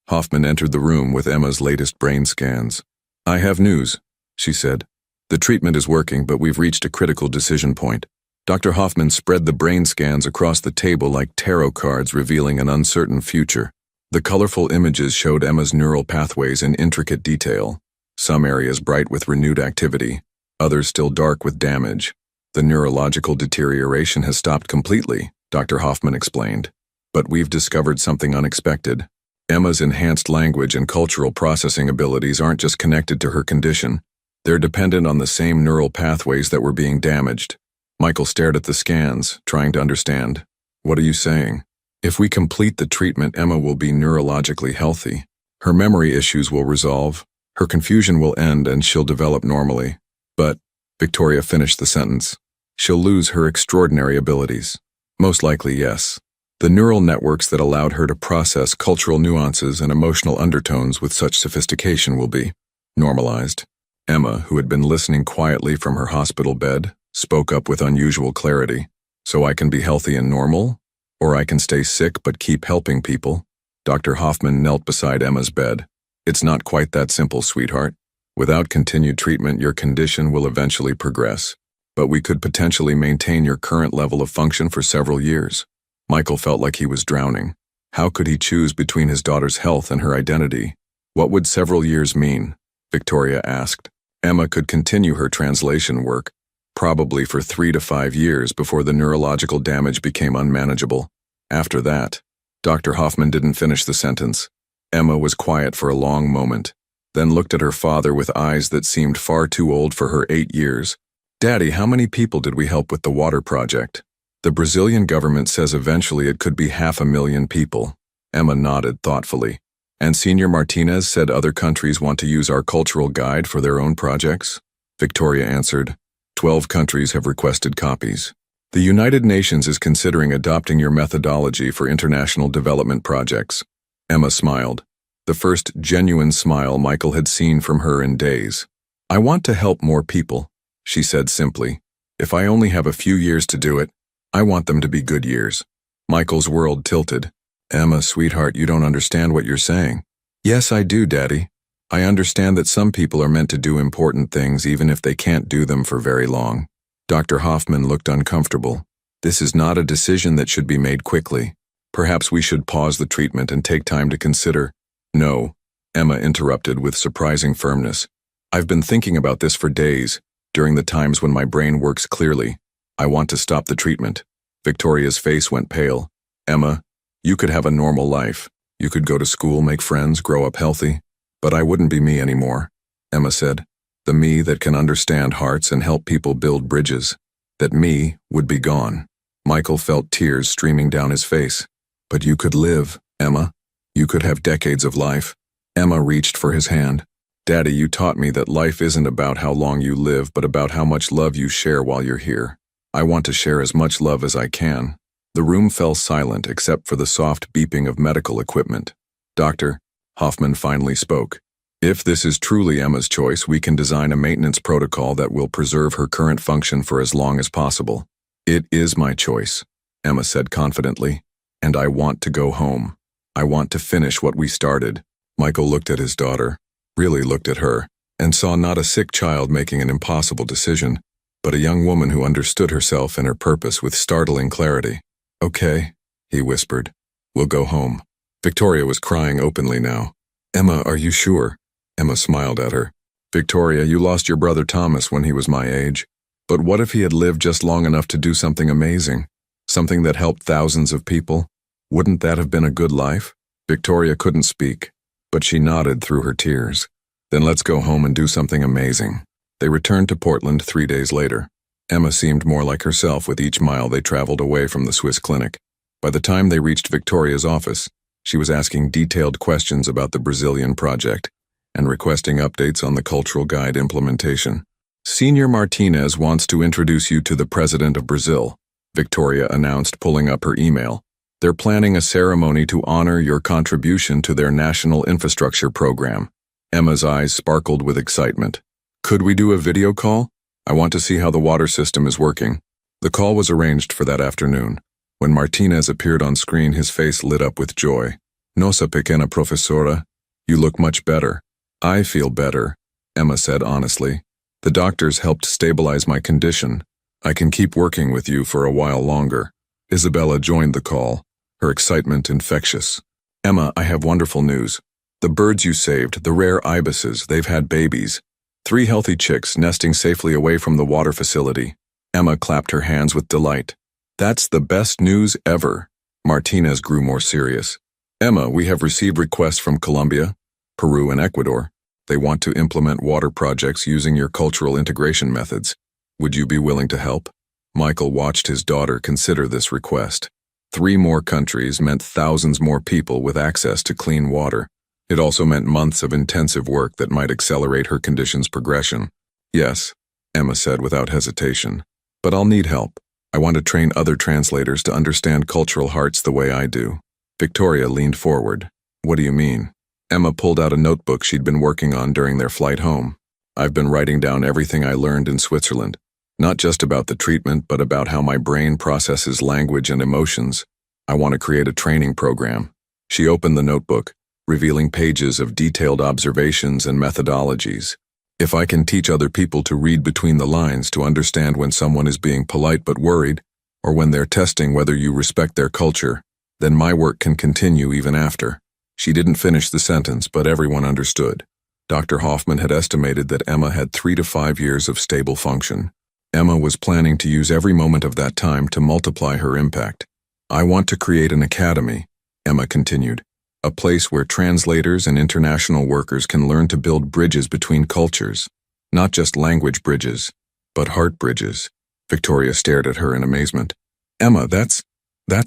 Hoffman entered the room with Emma's latest brain scans. "I have news," she said. "The treatment is working, but we've reached a critical decision point." Dr. Hoffman spread the brain scans across the table like tarot cards revealing an uncertain future. The colorful images showed Emma's neural pathways in intricate detail, some areas bright with renewed activity, others still dark with damage. "The neurological deterioration has stopped completely," Dr. Hoffman explained. "But we've discovered something unexpected. Emma's enhanced language and cultural processing abilities aren't just connected to her condition. They're dependent on the same neural pathways that were being damaged." Michael stared at the scans, trying to understand. "What are you saying?" "If we complete the treatment, Emma will be neurologically healthy. Her memory issues will resolve, her confusion will end, and she'll develop normally. But," Victoria finished the sentence, "she'll lose her extraordinary abilities." "Most likely, yes. The neural networks that allowed her to process cultural nuances and emotional undertones with such sophistication will be normalized." Emma, who had been listening quietly from her hospital bed, spoke up with unusual clarity. "So I can be healthy and normal? Or I can stay sick but keep helping people?" Dr. Hoffman knelt beside Emma's bed. "It's not quite that simple, sweetheart. Without continued treatment, your condition will eventually progress. But we could potentially maintain your current level of function for several years." Michael felt like he was drowning. How could he choose between his daughter's health and her identity? "What would several years mean?" Victoria asked. Emma could continue her translation work, probably for 3 to 5 years before the neurological damage became unmanageable. After that, Dr. Hoffman didn't finish the sentence. Emma was quiet for a long moment. then looked at her father with eyes that seemed far too old for her 8 years. "Daddy, how many people did we help with the water project?" "The Brazilian government says eventually it could be 500,000 people." Emma nodded thoughtfully. "And Senior Martinez said other countries want to use our cultural guide for their own projects?" Victoria answered, 12 countries have requested copies. "The United Nations is considering adopting your methodology for international development projects." Emma smiled, the first genuine smile Michael had seen from her in days. "I want to help more people," she said simply. "If I only have a few years to do it, I want them to be good years." Michael's world tilted. "Emma, sweetheart, you don't understand what you're saying." "Yes, I do, Daddy. I understand that some people are meant to do important things even if they can't do them for very long." Dr. Hoffman looked uncomfortable. "This is not a decision that should be made quickly. Perhaps we should pause the treatment and take time to consider." "No," Emma interrupted with surprising firmness. "I've been thinking about this for days, during the times when my brain works clearly. I want to stop the treatment." Victoria's face went pale. "Emma, you could have a normal life. You could go to school, make friends, grow up healthy. But I wouldn't be me anymore," Emma said. "The me that can understand hearts and help people build bridges. That me would be gone." Michael felt tears streaming down his face. "But you could live, Emma. You could have decades of life." Emma reached for his hand. "Daddy, you taught me that life isn't about how long you live, but about how much love you share while you're here. I want to share as much love as I can." The room fell silent except for the soft beeping of medical equipment. "Doctor," Hoffman finally spoke, "if this is truly Emma's choice, we can design a maintenance protocol that will preserve her current function for as long as possible." "It is my choice," Emma said confidently, "and I want to go home. I want to finish what we started." Michael looked at his daughter, really looked at her, and saw not a sick child making an impossible decision, but a young woman who understood herself and her purpose with startling clarity. "Okay," he whispered. "We'll go home." Victoria was crying openly now. "Emma, are you sure?" Emma smiled at her. "Victoria, you lost your brother Thomas when he was my age. But what if he had lived just long enough to do something amazing? Something that helped thousands of people? Wouldn't that have been a good life?" Victoria couldn't speak, but she nodded through her tears. "Then let's go home and do something amazing." They returned to Portland 3 days later. Emma seemed more like herself with each mile they traveled away from the Swiss clinic. By the time they reached Victoria's office, she was asking detailed questions about the Brazilian project and requesting updates on the cultural guide implementation. "Senior Martinez wants to introduce you to the President of Brazil," Victoria announced, pulling up her email. "They're planning a ceremony to honor your contribution to their national infrastructure program." Emma's eyes sparkled with excitement. "Could we do a video call? I want to see how the water system is working." The call was arranged for that afternoon. When Martinez appeared on screen, his face lit up with joy. "Nossa pequena professora, you look much better." "I feel better," Emma said honestly. "The doctors helped stabilize my condition. I can keep working with you for a while longer." Isabella joined the call, her excitement infectious. "Emma, I have wonderful news. The birds you saved, the rare ibises, they've had babies. 3 healthy chicks nesting safely away from the water facility." Emma clapped her hands with delight. "That's the best news ever." Martinez grew more serious. "Emma, we have received requests from Colombia, Peru, and Ecuador. They want to implement water projects using your cultural integration methods. Would you be willing to help?" Michael watched his daughter consider this request. 3 more countries meant thousands more people with access to clean water. It also meant months of intensive work that might accelerate her condition's progression. "Yes," Emma said without hesitation. "But I'll need help. I want to train other translators to understand cultural hearts the way I do." Victoria leaned forward. "What do you mean?" Emma pulled out a notebook she'd been working on during their flight home. "I've been writing down everything I learned in Switzerland. Not just about the treatment, but about how my brain processes language and emotions. I want to create a training program." She opened the notebook, revealing pages of detailed observations and methodologies. "If I can teach other people to read between the lines, to understand when someone is being polite but worried, or when they're testing whether you respect their culture, then my work can continue even after." She didn't finish the sentence, but everyone understood. Dr. Hoffman had estimated that Emma had 3 to 5 years of stable function. Emma was planning to use every moment of that time to multiply her impact. "I want to create an academy," Emma continued. a place where translators and international workers can learn to build bridges between cultures. Not just language bridges, but heart bridges. Victoria stared at her in amazement. Emma, that's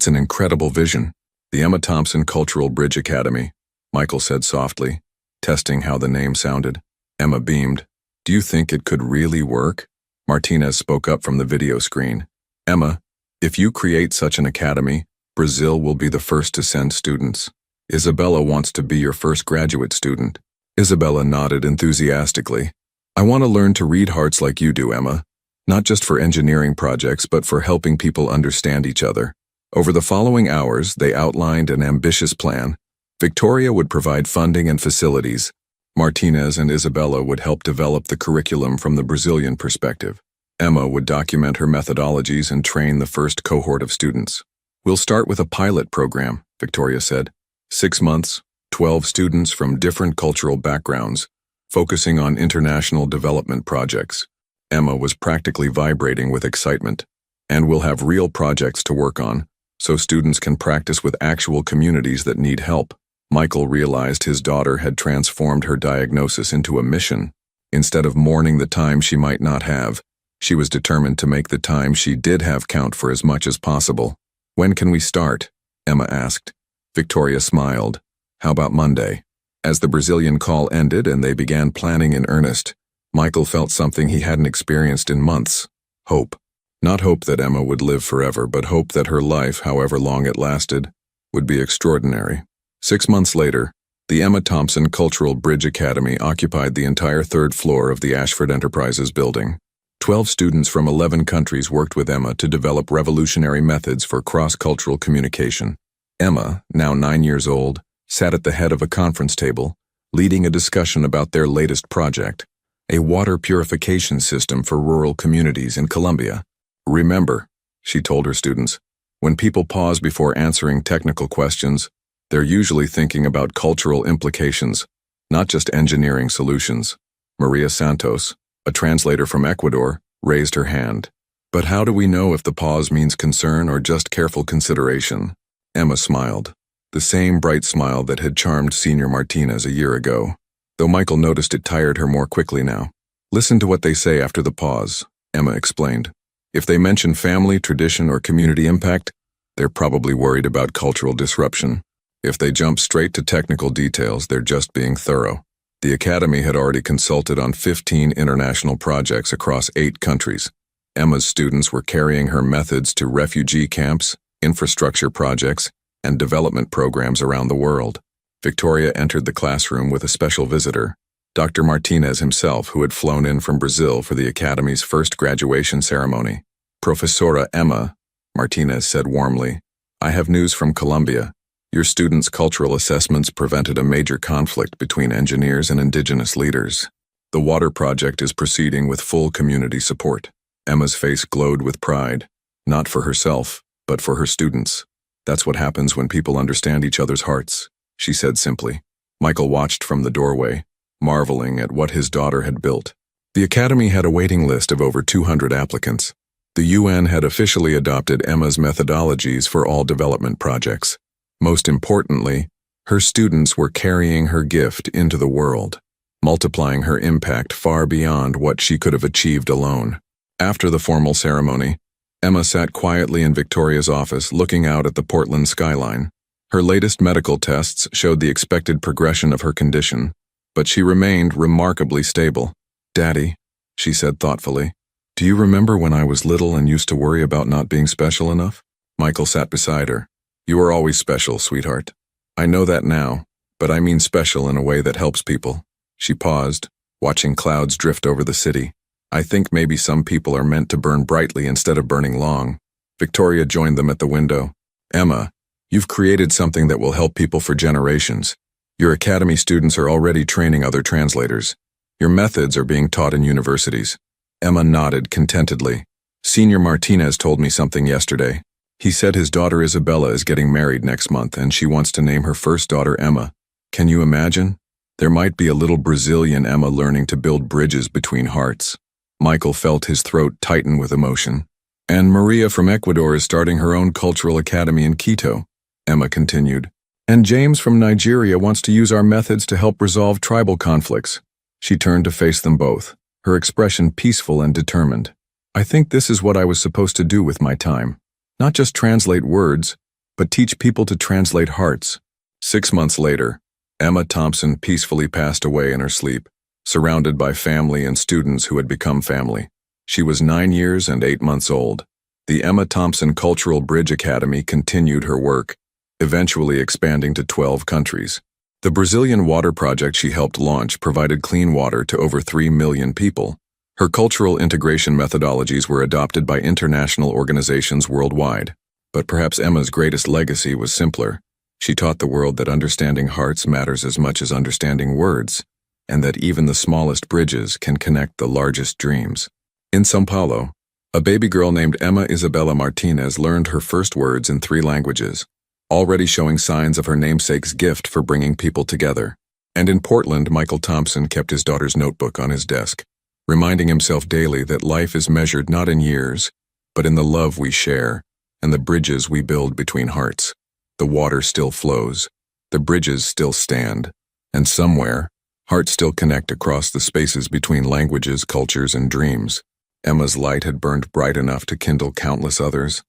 an incredible vision. The Emma Thompson Cultural Bridge Academy, Michael said softly, testing how the name sounded. Emma beamed. Do you think it could really work? Martinez spoke up from the video screen. Emma, if you create such an academy, Brazil will be the first to send students. Isabella wants to be your first graduate student. Isabella nodded enthusiastically. I want to learn to read hearts like you do, Emma. Not just for engineering projects, but for helping people understand each other. Over the following hours, they outlined an ambitious plan. Victoria would provide funding and facilities. Martinez and Isabella would help develop the curriculum from the Brazilian perspective. Emma would document her methodologies and train the first cohort of students. We'll start with a pilot program, Victoria said. 6 months, 12 students from different cultural backgrounds, focusing on international development projects. Emma was practically vibrating with excitement. And we'll have real projects to work on, so students can practice with actual communities that need help. Michael realized his daughter had transformed her diagnosis into a mission. Instead of mourning the time she might not have, she was determined to make the time she did have count for as much as possible. When can we start? Emma asked. Victoria smiled. How about Monday? As the Brazilian call ended and they began planning in earnest, Michael felt something he hadn't experienced in months. Hope. Not hope that Emma would live forever, but hope that her life, however long it lasted, would be extraordinary. 6 months later, the Emma Thompson Cultural Bridge Academy occupied the entire 3rd floor of the Ashford Enterprises building. 12 students from 11 countries worked with Emma to develop revolutionary methods for cross-cultural communication. Emma, now 9 years old, sat at the head of a conference table, leading a discussion about their latest project, a water purification system for rural communities in Colombia. Remember, she told her students, when people pause before answering technical questions, they're usually thinking about cultural implications, not just engineering solutions. Maria Santos, a translator from Ecuador, raised her hand. But how do we know if the pause means concern or just careful consideration? Emma smiled, the same bright smile that had charmed Senior Martinez a year ago, though Michael noticed it tired her more quickly now. Listen to what they say after the pause, Emma explained. If they mention family, tradition, or community impact, they're probably worried about cultural disruption. If they jump straight to technical details, they're just being thorough. The Academy had already consulted on 15 international projects across 8 countries. Emma's students were carrying her methods to refugee camps, infrastructure projects, and development programs around the world. Victoria entered the classroom with a special visitor, Dr. Martinez himself, who had flown in from Brazil for the Academy's first graduation ceremony. Professora Emma, Martinez said warmly, I have news from Colombia. Your students' cultural assessments prevented a major conflict between engineers and indigenous leaders. The water project is proceeding with full community support. Emma's face glowed with pride, not for herself, but for her students. That's what happens when people understand each other's hearts, she said simply. Michael watched from the doorway, marveling at what his daughter had built. The Academy had a waiting list of over 200 applicants. The UN had officially adopted Emma's methodologies for all development projects. Most importantly, her students were carrying her gift into the world, multiplying her impact far beyond what she could have achieved alone. After the formal ceremony, Emma sat quietly in Victoria's office looking out at the Portland skyline. Her latest medical tests showed the expected progression of her condition, but she remained remarkably stable. Daddy, she said thoughtfully, do you remember when I was little and used to worry about not being special enough? Michael sat beside her. You are always special, sweetheart. I know that now, but I mean special in a way that helps people. She paused, watching clouds drift over the city. I think maybe some people are meant to burn brightly instead of burning long. Victoria joined them at the window. Emma, you've created something that will help people for generations. Your Academy students are already training other translators. Your methods are being taught in universities. Emma nodded contentedly. Senior Martinez told me something yesterday. He said his daughter Isabella is getting married next month and she wants to name her first daughter Emma. Can you imagine? There might be a little Brazilian Emma learning to build bridges between hearts. Michael felt his throat tighten with emotion. And Maria from Ecuador is starting her own cultural academy in Quito, Emma continued. And James from Nigeria wants to use our methods to help resolve tribal conflicts. She turned to face them both, her expression peaceful and determined. I think this is what I was supposed to do with my time. Not just translate words, but teach people to translate hearts. 6 months later, Emma Thompson peacefully passed away in her sleep, surrounded by family and students who had become family. She was 9 years and 8 months old. The Emma Thompson Cultural Bridge Academy continued her work, eventually expanding to 12 countries. The Brazilian water project she helped launch provided clean water to over 3 million people. Her cultural integration methodologies were adopted by international organizations worldwide. But perhaps Emma's greatest legacy was simpler. She taught the world that understanding hearts matters as much as understanding words, and that even the smallest bridges can connect the largest dreams. In São Paulo, a baby girl named Emma Isabella Martinez learned her first words in 3 languages, already showing signs of her namesake's gift for bringing people together. And in Portland, Michael Thompson kept his daughter's notebook on his desk, reminding himself daily that life is measured not in years, but in the love we share and the bridges we build between hearts. The water still flows, the bridges still stand, and somewhere, hearts still connect across the spaces between languages, cultures, and dreams. Emma's light had burned bright enough to kindle countless others.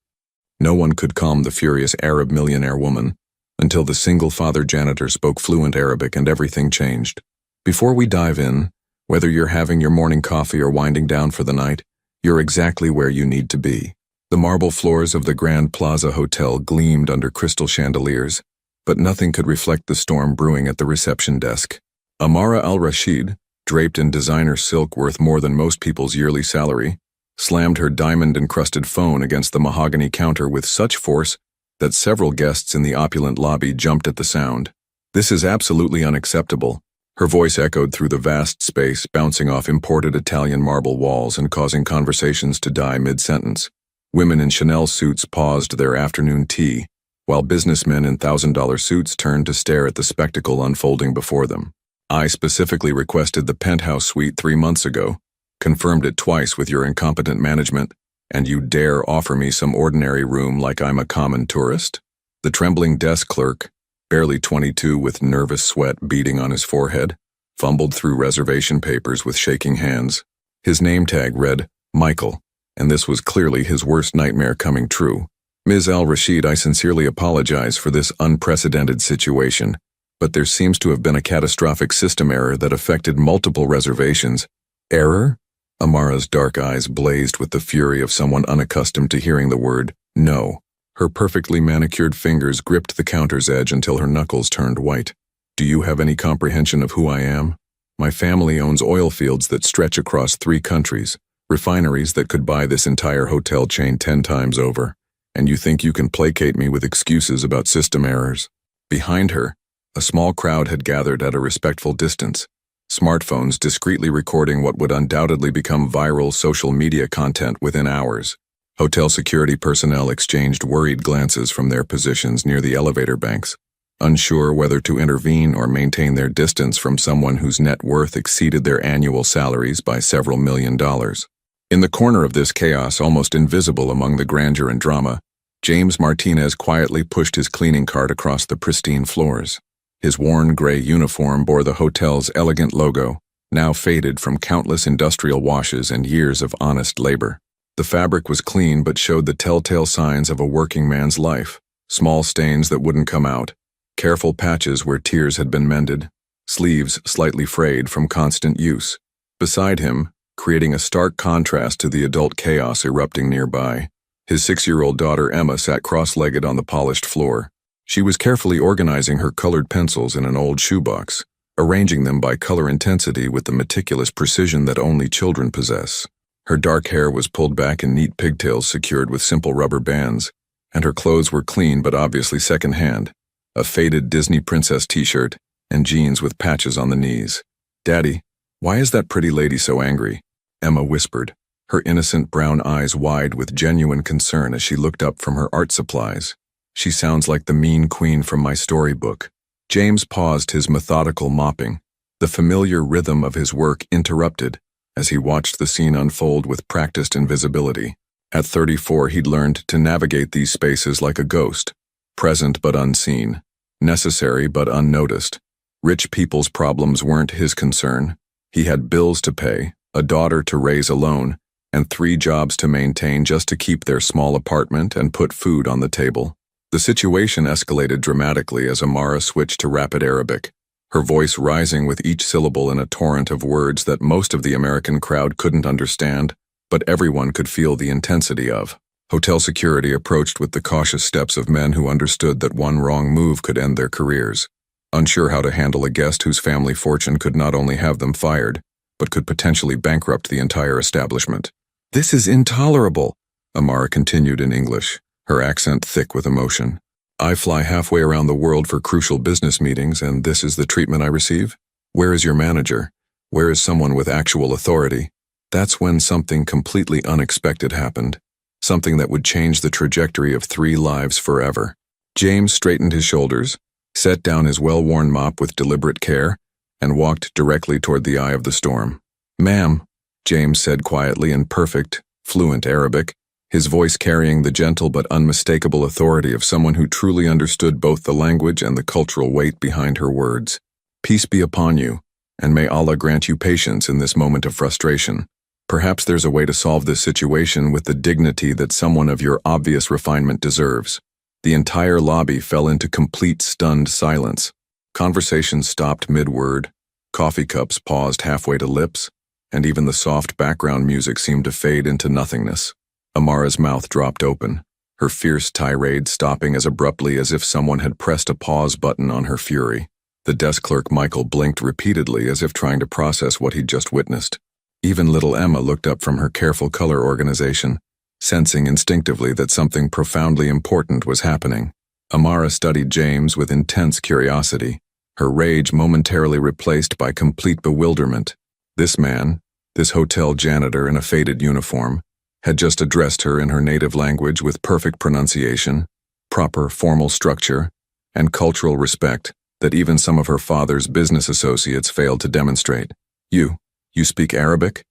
No one could calm the furious Arab millionaire woman until the single-father janitor spoke fluent Arabic and everything changed. Before we dive in, whether you're having your morning coffee or winding down for the night, you're exactly where you need to be. The marble floors of the Grand Plaza Hotel gleamed under crystal chandeliers, but nothing could reflect the storm brewing at the reception desk. Amara al-Rashid, draped in designer silk worth more than most people's yearly salary, slammed her diamond-encrusted phone against the mahogany counter with such force that several guests in the opulent lobby jumped at the sound. This is absolutely unacceptable. Her voice echoed through the vast space, bouncing off imported Italian marble walls and causing conversations to die mid-sentence. Women in Chanel suits paused their afternoon tea, while businessmen in $1,000 suits turned to stare at the spectacle unfolding before them. I specifically requested the penthouse suite 3 months ago, confirmed it twice with your incompetent management, and you dare offer me some ordinary room like I'm a common tourist? The trembling desk clerk, barely 22 with nervous sweat beading on his forehead, fumbled through reservation papers with shaking hands. His name tag read, Michael, and this was clearly his worst nightmare coming true. Ms. Al-Rashid, I sincerely apologize for this unprecedented situation, but there seems to have been a catastrophic system error that affected multiple reservations. Error? Amara's dark eyes blazed with the fury of someone unaccustomed to hearing the word no. Her perfectly manicured fingers gripped the counter's edge until her knuckles turned white. Do you have any comprehension of who I am? My family owns oil fields that stretch across 3 countries, refineries that could buy this entire hotel chain 10 times over. And you think you can placate me with excuses about system errors? Behind her, a small crowd had gathered at a respectful distance, smartphones discreetly recording what would undoubtedly become viral social media content within hours. Hotel security personnel exchanged worried glances from their positions near the elevator banks, unsure whether to intervene or maintain their distance from someone whose net worth exceeded their annual salaries by several $1,000,000. In the corner of this chaos, almost invisible among the grandeur and drama, James Martinez quietly pushed his cleaning cart across the pristine floors. His worn gray uniform bore the hotel's elegant logo, now faded from countless industrial washes and years of honest labor. The fabric was clean but showed the telltale signs of a working man's life, small stains that wouldn't come out, careful patches where tears had been mended, sleeves slightly frayed from constant use. Beside him, creating a stark contrast to the adult chaos erupting nearby, his 6-year-old daughter Emma sat cross-legged on the polished floor. She was carefully organizing her colored pencils in an old shoebox, arranging them by color intensity with the meticulous precision that only children possess. Her dark hair was pulled back in neat pigtails secured with simple rubber bands, and her clothes were clean but obviously secondhand, a faded Disney princess t-shirt and jeans with patches on the knees. "Daddy, why is that pretty lady so angry?" Emma whispered, her innocent brown eyes wide with genuine concern as she looked up from her art supplies. "She sounds like the mean queen from my storybook." James paused his methodical mopping, the familiar rhythm of his work interrupted as he watched the scene unfold with practiced invisibility. At 34, he'd learned to navigate these spaces like a ghost, present but unseen, necessary but unnoticed. Rich people's problems weren't his concern. He had bills to pay, a daughter to raise alone, and 3 jobs to maintain just to keep their small apartment and put food on the table. The situation escalated dramatically as Amara switched to rapid Arabic, her voice rising with each syllable in a torrent of words that most of the American crowd couldn't understand, but everyone could feel the intensity of. Hotel security approached with the cautious steps of men who understood that one wrong move could end their careers, unsure how to handle a guest whose family fortune could not only have them fired, but could potentially bankrupt the entire establishment. "This is intolerable," Amara continued in English, her accent thick with emotion. "I fly halfway around the world for crucial business meetings, and this is the treatment I receive? Where is your manager? Where is someone with actual authority?" That's when something completely unexpected happened, something that would change the trajectory of 3 lives forever. James straightened his shoulders, set down his well-worn mop with deliberate care, and walked directly toward the eye of the storm. "Ma'am," James said quietly in perfect, fluent Arabic, his voice carrying the gentle but unmistakable authority of someone who truly understood both the language and the cultural weight behind her words. "Peace be upon you, and may Allah grant you patience in this moment of frustration. Perhaps there's a way to solve this situation with the dignity that someone of your obvious refinement deserves." The entire lobby fell into complete stunned silence. Conversation stopped mid-word, coffee cups paused halfway to lips, and even the soft background music seemed to fade into nothingness. Amara's mouth dropped open, her fierce tirade stopping as abruptly as if someone had pressed a pause button on her fury. The desk clerk Michael blinked repeatedly as if trying to process what he'd just witnessed. Even little Emma looked up from her careful color organization, sensing instinctively that something profoundly important was happening. Amara studied James with intense curiosity, her rage momentarily replaced by complete bewilderment. This man, this hotel janitor in a faded uniform, had just addressed her in her native language with perfect pronunciation, proper formal structure, and cultural respect that even some of her father's business associates failed to demonstrate. You speak Arabic?"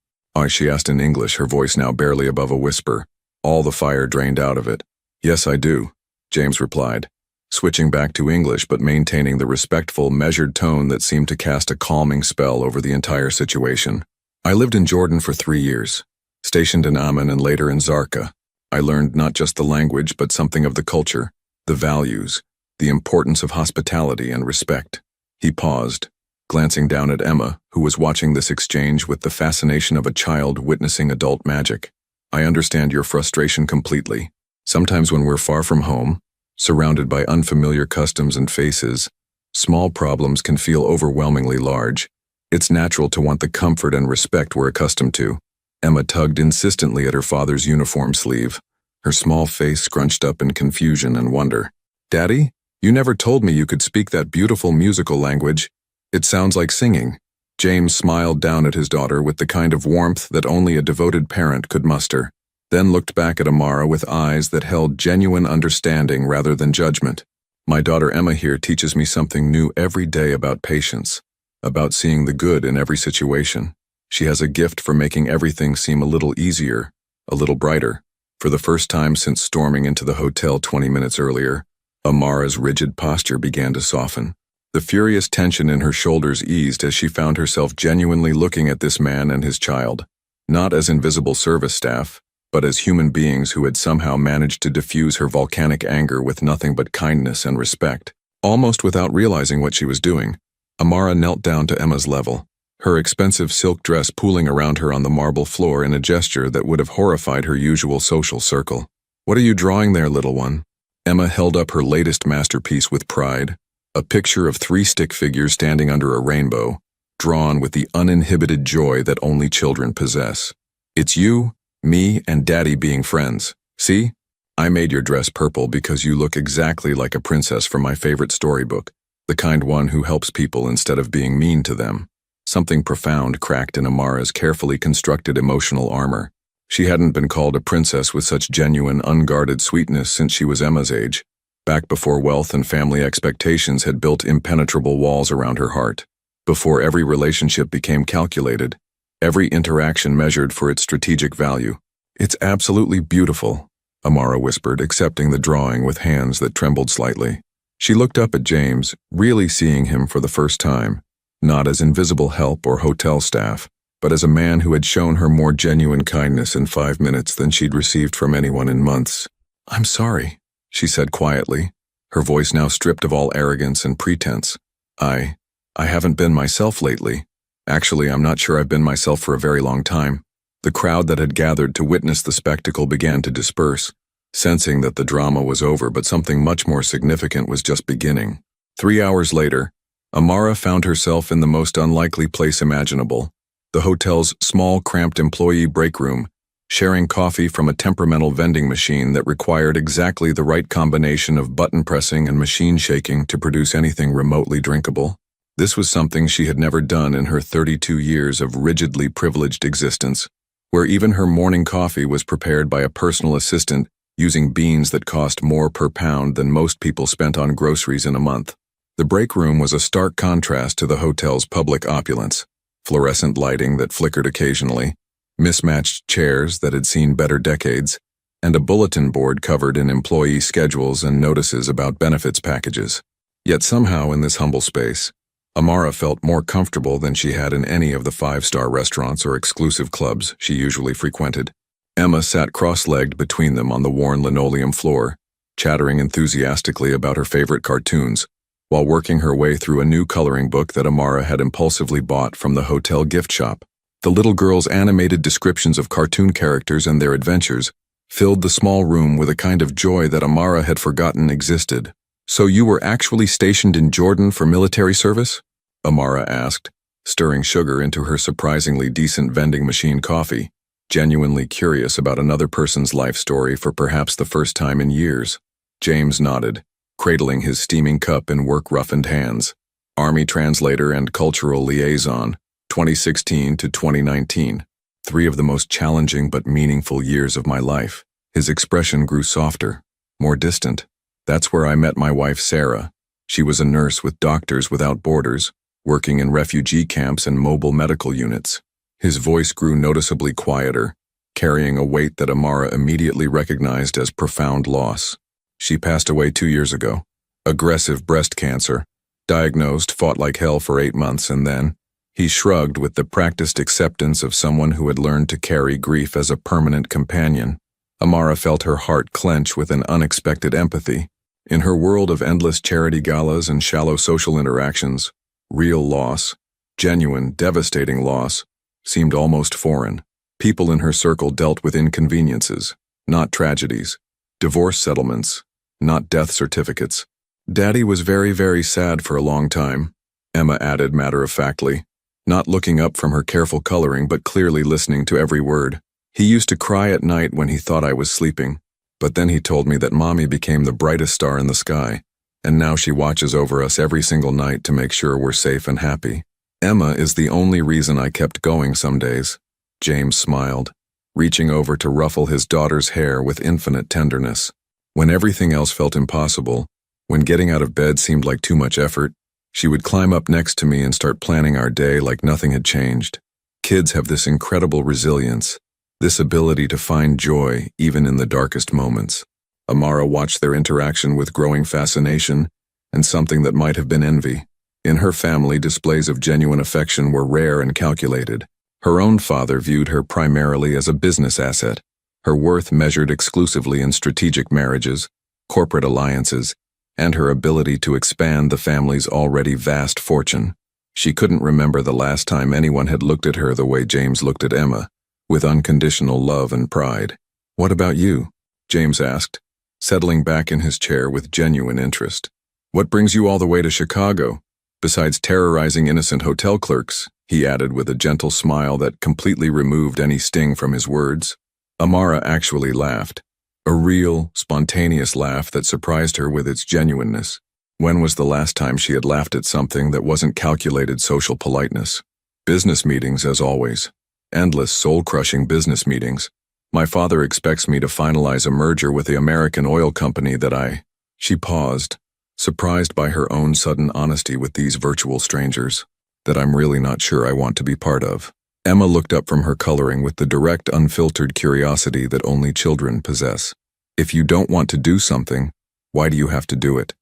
She asked in English, her voice now barely above a whisper, all the fire drained out of it. "Yes, I do," James replied, switching back to English but maintaining the respectful, measured tone that seemed to cast a calming spell over the entire situation. "I lived in Jordan for 3 years. Stationed in Amman and later in Zarqa. I learned not just the language but something of the culture, the values, the importance of hospitality and respect." He paused, glancing down at Emma, who was watching this exchange with the fascination of a child witnessing adult magic. "I understand your frustration completely. Sometimes when we're far from home, surrounded by unfamiliar customs and faces, small problems can feel overwhelmingly large. It's natural to want the comfort and respect we're accustomed to." Emma tugged insistently at her father's uniform sleeve, her small face scrunched up in confusion and wonder. "Daddy, you never told me you could speak that beautiful musical language. It sounds like singing." James smiled down at his daughter with the kind of warmth that only a devoted parent could muster, then looked back at Amara with eyes that held genuine understanding rather than judgment. "My daughter Emma here teaches me something new every day about patience, about seeing the good in every situation. She has a gift for making everything seem a little easier, a little brighter." For the first time since storming into the hotel 20 minutes earlier, Amara's rigid posture began to soften. The furious tension in her shoulders eased as she found herself genuinely looking at this man and his child, not as invisible service staff, but as human beings who had somehow managed to diffuse her volcanic anger with nothing but kindness and respect. Almost without realizing what she was doing, Amara knelt down to Emma's level, her expensive silk dress pooling around her on the marble floor in a gesture that would have horrified her usual social circle. "What are you drawing there, little one?" Emma held up her latest masterpiece with pride, a picture of 3 stick figures standing under a rainbow, drawn with the uninhibited joy that only children possess. "It's you, me, and Daddy being friends. See? I made your dress purple because you look exactly like a princess from my favorite storybook, the kind one who helps people instead of being mean to them." Something profound cracked in Amara's carefully constructed emotional armor. She hadn't been called a princess with such genuine, unguarded sweetness since she was Emma's age, back before wealth and family expectations had built impenetrable walls around her heart, before every relationship became calculated, every interaction measured for its strategic value. "It's absolutely beautiful," Amara whispered, accepting the drawing with hands that trembled slightly. She looked up at James, really seeing him for the first time, not as invisible help or hotel staff, but as a man who had shown her more genuine kindness in 5 minutes than she'd received from anyone in months. "I'm sorry," she said quietly, her voice now stripped of all arrogance and pretense. I haven't been myself lately. Actually, I'm not sure I've been myself for a very long time." The crowd that had gathered to witness the spectacle began to disperse, sensing that the drama was over, but something much more significant was just beginning. 3 hours later, Amara found herself in the most unlikely place imaginable, the hotel's small, cramped employee break room, sharing coffee from a temperamental vending machine that required exactly the right combination of button pressing and machine shaking to produce anything remotely drinkable. This was something she had never done in her 32 years of rigidly privileged existence, where even her morning coffee was prepared by a personal assistant using beans that cost more per pound than most people spent on groceries in a month. The break room was a stark contrast to the hotel's public opulence: fluorescent lighting that flickered occasionally, mismatched chairs that had seen better decades, and a bulletin board covered in employee schedules and notices about benefits packages. Yet somehow in this humble space, Amara felt more comfortable than she had in any of the 5-star restaurants or exclusive clubs she usually frequented. Emma sat cross-legged between them on the worn linoleum floor, chattering enthusiastically about her favorite cartoons, while working her way through a new coloring book that Amara had impulsively bought from the hotel gift shop. The little girl's animated descriptions of cartoon characters and their adventures filled the small room with a kind of joy that Amara had forgotten existed. "So you were actually stationed in Jordan for military service?" Amara asked, stirring sugar into her surprisingly decent vending machine coffee, genuinely curious about another person's life story for perhaps the first time in years. James nodded, cradling his steaming cup in work-roughened hands. "Army translator and cultural liaison, 2016 to 2019. 3 of the most challenging but meaningful years of my life." His expression grew softer, more distant. "That's where I met my wife, Sarah. She was a nurse with Doctors Without Borders, working in refugee camps and mobile medical units." His voice grew noticeably quieter, carrying a weight that Amara immediately recognized as profound loss. "She passed away 2 years ago. Aggressive breast cancer. Diagnosed, fought like hell for 8 months, and then..." He shrugged with the practiced acceptance of someone who had learned to carry grief as a permanent companion. Amara felt her heart clench with an unexpected empathy. In her world of endless charity galas and shallow social interactions, real loss, genuine, devastating loss, seemed almost foreign. People in her circle dealt with inconveniences, not tragedies. Divorce settlements, not death certificates. "Daddy was very, very sad for a long time," Emma added matter-of-factly, not looking up from her careful coloring but clearly listening to every word. "He used to cry at night when he thought I was sleeping, but then he told me that Mommy became the brightest star in the sky, and now she watches over us every single night to make sure we're safe and happy. Emma is the only reason I kept going some days." James smiled, reaching over to ruffle his daughter's hair with infinite tenderness. When everything else felt impossible, when getting out of bed seemed like too much effort, she would climb up next to me and start planning our day like nothing had changed. Kids have this incredible resilience, this ability to find joy even in the darkest moments. Amara watched their interaction with growing fascination and something that might have been envy. In her family, displays of genuine affection were rare and calculated. Her own father viewed her primarily as a business asset, her worth measured exclusively in strategic marriages, corporate alliances, and her ability to expand the family's already vast fortune. She couldn't remember the last time anyone had looked at her the way James looked at Emma, with unconditional love and pride. "What about you?" James asked, settling back in his chair with genuine interest. "What brings you all the way to Chicago, besides terrorizing innocent hotel clerks?" he added with a gentle smile that completely removed any sting from his words. Amara actually laughed, a real, spontaneous laugh that surprised her with its genuineness. When was the last time she had laughed at something that wasn't calculated social politeness? "Business meetings, as always. Endless, soul-crushing business meetings. My father expects me to finalize a merger with the American oil company that I..." She paused, surprised by her own sudden honesty with these virtual strangers, "that I'm really not sure I want to be part of." Emma looked up from her coloring with the direct, unfiltered curiosity that only children possess. "If you don't want to do something, why do you have to do it?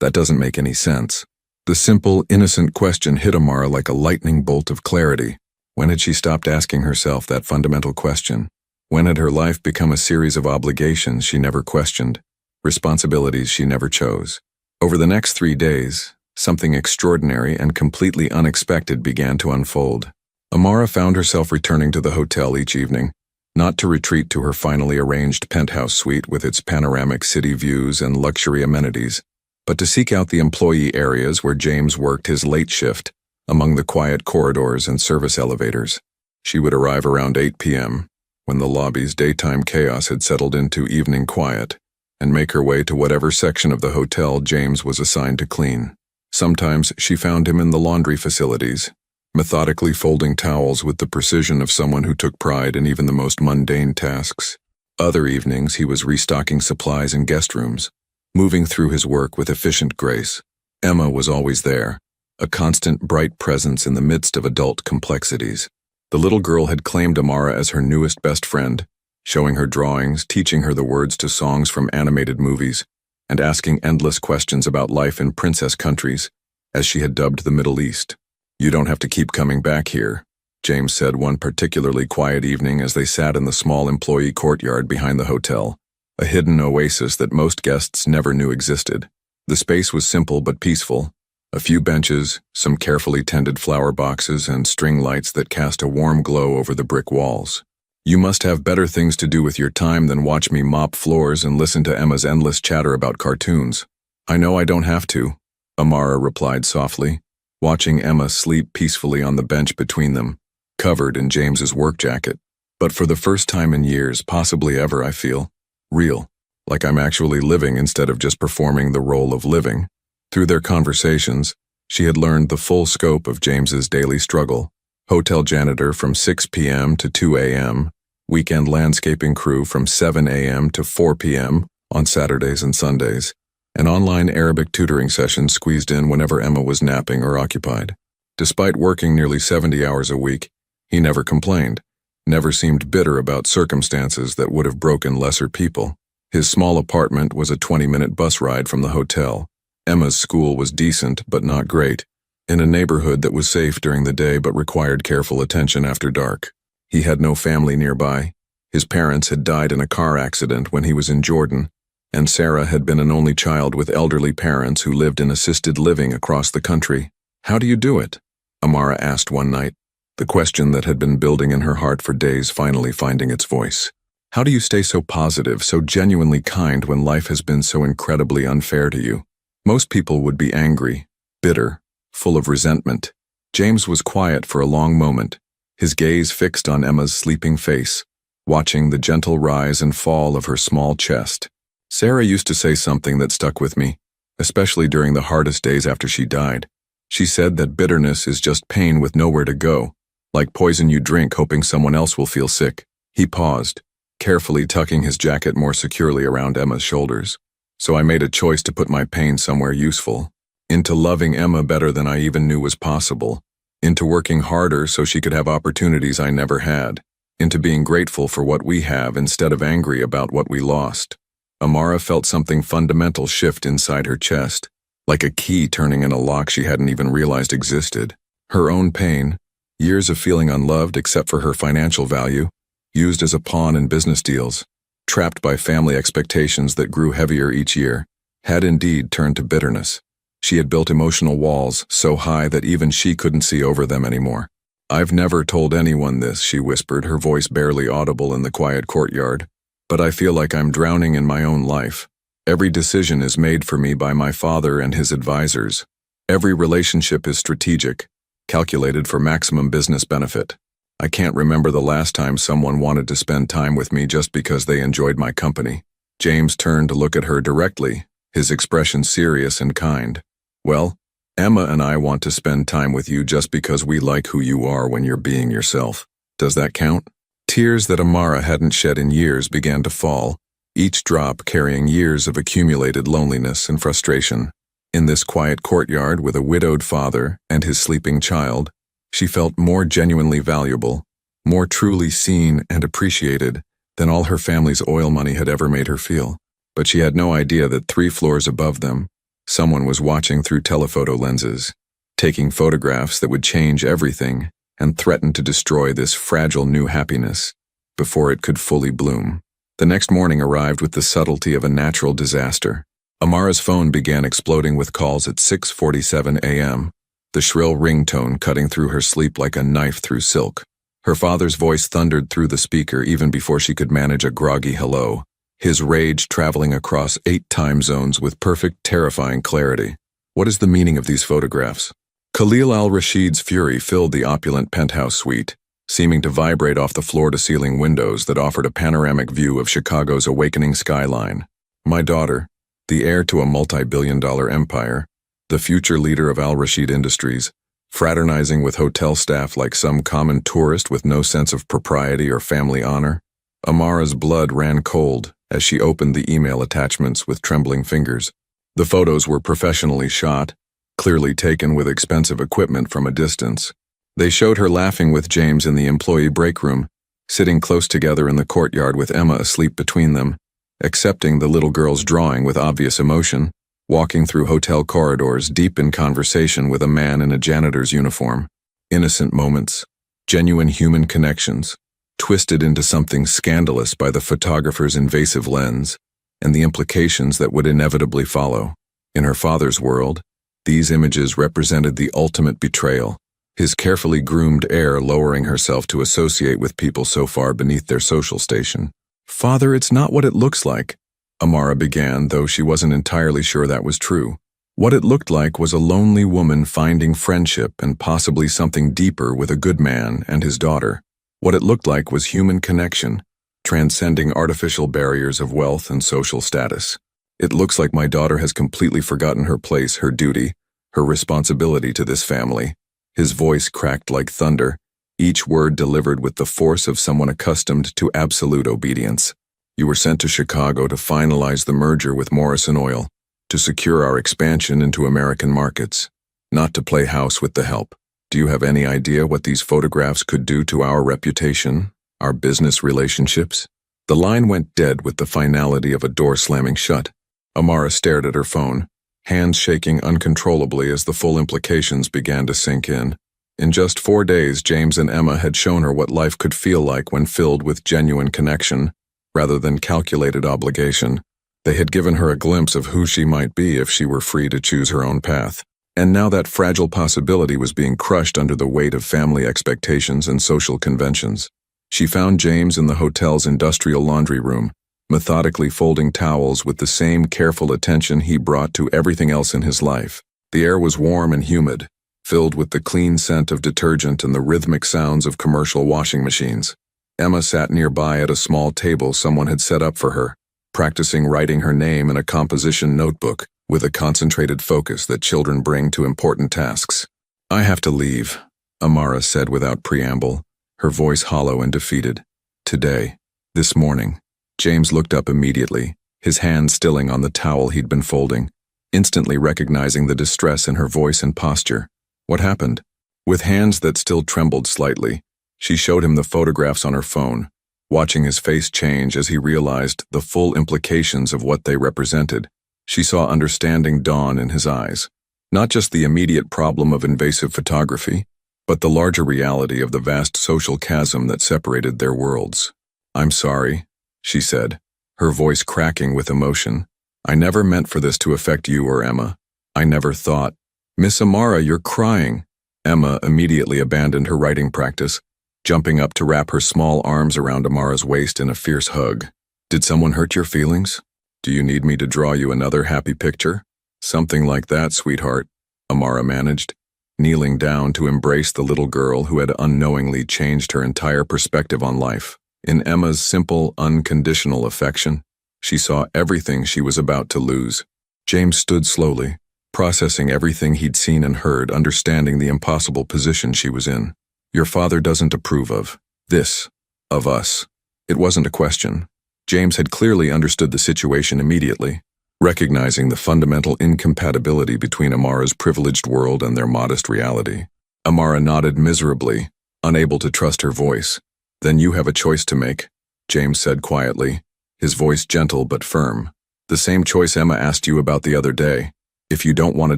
That doesn't make any sense. The simple, innocent question hit Amara like a lightning bolt of clarity. When had she stopped asking herself that fundamental question? When had her life become a series of obligations she never questioned, responsibilities she never chose? Over the next 3 days, something extraordinary and completely unexpected began to unfold. Amara found herself returning to the hotel each evening, not to retreat to her finally arranged penthouse suite with its panoramic city views and luxury amenities, but to seek out the employee areas where James worked his late shift, among the quiet corridors and service elevators. She would arrive around 8 p.m., when the lobby's daytime chaos had settled into evening quiet, and make her way to whatever section of the hotel James was assigned to clean. Sometimes she found him in the laundry facilities, methodically folding towels with the precision of someone who took pride in even the most mundane tasks. Other evenings he was restocking supplies in guest rooms, moving through his work with efficient grace. Emma was always there, a constant bright presence in the midst of adult complexities. The little girl had claimed Amara as her newest best friend, showing her drawings, teaching her the words to songs from animated movies, and asking endless questions about life in princess countries, as she had dubbed the Middle East. "You don't have to keep coming back here," James said one particularly quiet evening as they sat in the small employee courtyard behind the hotel, a hidden oasis that most guests never knew existed. The space was simple but peaceful. A few benches, some carefully tended flower boxes, and string lights that cast a warm glow over the brick walls. "You must have better things to do with your time than watch me mop floors and listen to Emma's endless chatter about cartoons." "I know I don't have to," Amara replied softly, watching Emma sleep peacefully on the bench between them, covered in James's work jacket. "But for the first time in years, possibly ever, I feel real, like I'm actually living instead of just performing the role of living." Through their conversations, she had learned the full scope of James's daily struggle: hotel janitor from 6 p.m. to 2 a.m., weekend landscaping crew from 7 a.m. to 4 p.m. on Saturdays and Sundays, and online Arabic tutoring sessions squeezed in whenever Emma was napping or occupied. Despite working nearly 70 hours a week, he never complained, never seemed bitter about circumstances that would have broken lesser people. His small apartment was a 20-minute bus ride from the hotel. Emma's school was decent but not great, in a neighborhood that was safe during the day but required careful attention after dark. He had no family nearby. His parents had died in a car accident when he was in Jordan, and Sarah had been an only child with elderly parents who lived in assisted living across the country. "How do you do it?" Amara asked one night, the question that had been building in her heart for days finally finding its voice. "How do you stay so positive, so genuinely kind when life has been so incredibly unfair to you?" Most people would be angry, bitter, full of resentment. James was quiet for a long moment, his gaze fixed on Emma's sleeping face, watching the gentle rise and fall of her small chest. "Sarah used to say something that stuck with me, especially during the hardest days after she died. She said that bitterness is just pain with nowhere to go, like poison you drink hoping someone else will feel sick." He paused, carefully tucking his jacket more securely around Emma's shoulders. "So I made a choice to put my pain somewhere useful, into loving Emma better than I even knew was possible, into working harder so she could have opportunities I never had, into being grateful for what we have instead of angry about what we lost." Amara felt something fundamental shift inside her chest, like a key turning in a lock she hadn't even realized existed. Her own pain, years of feeling unloved except for her financial value, used as a pawn in business deals, trapped by family expectations that grew heavier each year, had indeed turned to bitterness. She had built emotional walls so high that even she couldn't see over them anymore. "I've never told anyone this," she whispered, her voice barely audible in the quiet courtyard, "but I feel like I'm drowning in my own life. Every decision is made for me by my father and his advisors. Every relationship is strategic, calculated for maximum business benefit. I can't remember the last time someone wanted to spend time with me just because they enjoyed my company." James turned to look at her directly, his expression serious and kind. "Well, Emma and I want to spend time with you just because we like who you are when you're being yourself. Does that count?" Tears that Amara hadn't shed in years began to fall, each drop carrying years of accumulated loneliness and frustration. In this quiet courtyard with a widowed father and his sleeping child, she felt more genuinely valuable, more truly seen and appreciated than all her family's oil money had ever made her feel. But she had no idea that 3 floors above them, Someone was watching through telephoto lenses, taking photographs that would change everything and threaten to destroy this fragile new happiness before it could fully bloom. The next morning arrived with the subtlety of a natural disaster. Amara's phone began exploding with calls at 6:47 a.m., the shrill ringtone cutting through her sleep like a knife through silk. Her father's voice thundered through the speaker even before she could manage a groggy hello, his rage traveling across 8 time zones with perfect, terrifying clarity. What is the meaning of these photographs? Khalil al-Rashid's fury filled the opulent penthouse suite, seeming to vibrate off the floor-to-ceiling windows that offered a panoramic view of Chicago's awakening skyline. My daughter, the heir to a multi-billion-dollar empire, the future leader of Al-Rashid Industries, fraternizing with hotel staff like some common tourist with no sense of propriety or family honor. Amara's blood ran cold as she opened the email attachments with trembling fingers. The photos were professionally shot, clearly taken with expensive equipment from a distance. They showed her laughing with James in the employee break room, sitting close together in the courtyard with Emma asleep between them, accepting the little girl's drawing with obvious emotion, walking through hotel corridors deep in conversation with a man in a janitor's uniform. Innocent moments, genuine human connections, twisted into something scandalous by the photographer's invasive lens and the implications that would inevitably follow. In her father's world, these images represented the ultimate betrayal, his carefully groomed heir lowering herself to associate with people so far beneath their social station. "Father, it's not what it looks like," Amara began, though she wasn't entirely sure that was true. What it looked like was a lonely woman finding friendship and possibly something deeper with a good man and his daughter. What it looked like was human connection, transcending artificial barriers of wealth and social status. "It looks like my daughter has completely forgotten her place, her duty, her responsibility to this family." His voice cracked like thunder, each word delivered with the force of someone accustomed to absolute obedience. "You were sent to Chicago to finalize the merger with Morrison Oil, to secure our expansion into American markets, not to play house with the help. Do you have any idea what these photographs could do to our reputation, our business relationships?" The line went dead with the finality of a door slamming shut. Amara stared at her phone, hands shaking uncontrollably as the full implications began to sink in. In just 4 days, James and Emma had shown her what life could feel like when filled with genuine connection, rather than calculated obligation. They had given her a glimpse of who she might be if she were free to choose her own path. And now that fragile possibility was being crushed under the weight of family expectations and social conventions. She found James in the hotel's industrial laundry room, methodically folding towels with the same careful attention he brought to everything else in his life. The air was warm and humid, filled with the clean scent of detergent and the rhythmic sounds of commercial washing machines. Emma sat nearby at a small table someone had set up for her, practicing writing her name in a composition notebook with a concentrated focus that children bring to important tasks. "I have to leave," Amara said without preamble, her voice hollow and defeated. "Today. This morning." James looked up immediately, his hand stilling on the towel he'd been folding, instantly recognizing the distress in her voice and posture. "What happened?" With hands that still trembled slightly, she showed him the photographs on her phone, watching his face change as he realized the full implications of what they represented. She saw understanding dawn in his eyes, not just the immediate problem of invasive photography, but the larger reality of the vast social chasm that separated their worlds. "I'm sorry," she said, her voice cracking with emotion. "I never meant for this to affect you or Emma. I never thought." "Miss Amara, you're crying." Emma immediately abandoned her writing practice, jumping up to wrap her small arms around Amara's waist in a fierce hug. "Did someone hurt your feelings? Do you need me to draw you another happy picture?" "Something like that, sweetheart," Amara managed, kneeling down to embrace the little girl who had unknowingly changed her entire perspective on life. In Emma's simple, unconditional affection, she saw everything she was about to lose. James stood slowly, processing everything he'd seen and heard, understanding the impossible position she was in. "Your father doesn't approve of this, of us." It wasn't a question. James had clearly understood the situation immediately, recognizing the fundamental incompatibility between Amara's privileged world and their modest reality. Amara nodded miserably, unable to trust her voice. "Then you have a choice to make," James said quietly, his voice gentle but firm. "The same choice Emma asked you about the other day. If you don't want to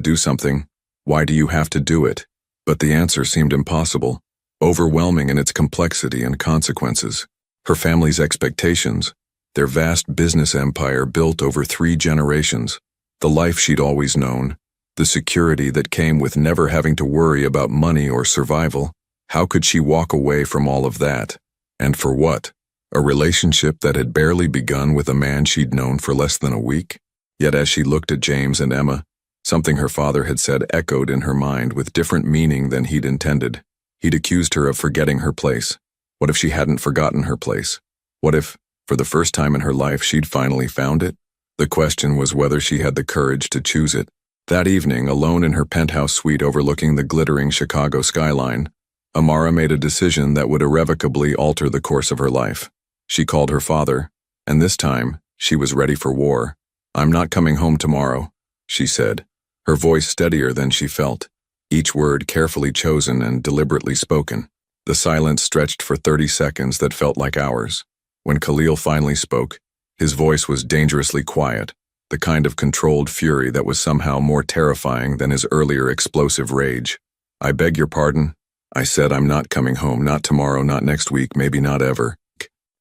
do something, why do you have to do it? But the answer seemed impossible, overwhelming in its complexity and consequences. Her family's expectations, their vast business empire built over 3 generations, the life she'd always known, the security that came with never having to worry about money or survival. How could she walk away from all of that? And for what? A relationship that had barely begun with a man she'd known for less than a week? Yet as she looked at James and Emma, something her father had said echoed in her mind with different meaning than he'd intended. He'd accused her of forgetting her place. What if she hadn't forgotten her place? What if, for the first time in her life, she'd finally found it? The question was whether she had the courage to choose it. That evening, alone in her penthouse suite overlooking the glittering Chicago skyline, Amara made a decision that would irrevocably alter the course of her life. She called her father, and this time, she was ready for war. "I'm not coming home tomorrow," she said, her voice steadier than she felt, each word carefully chosen and deliberately spoken. The silence stretched for 30 seconds that felt like hours. When Khalil finally spoke, his voice was dangerously quiet, the kind of controlled fury that was somehow more terrifying than his earlier explosive rage. "I beg your pardon? I said I'm not coming home, not tomorrow, not next week, maybe not ever."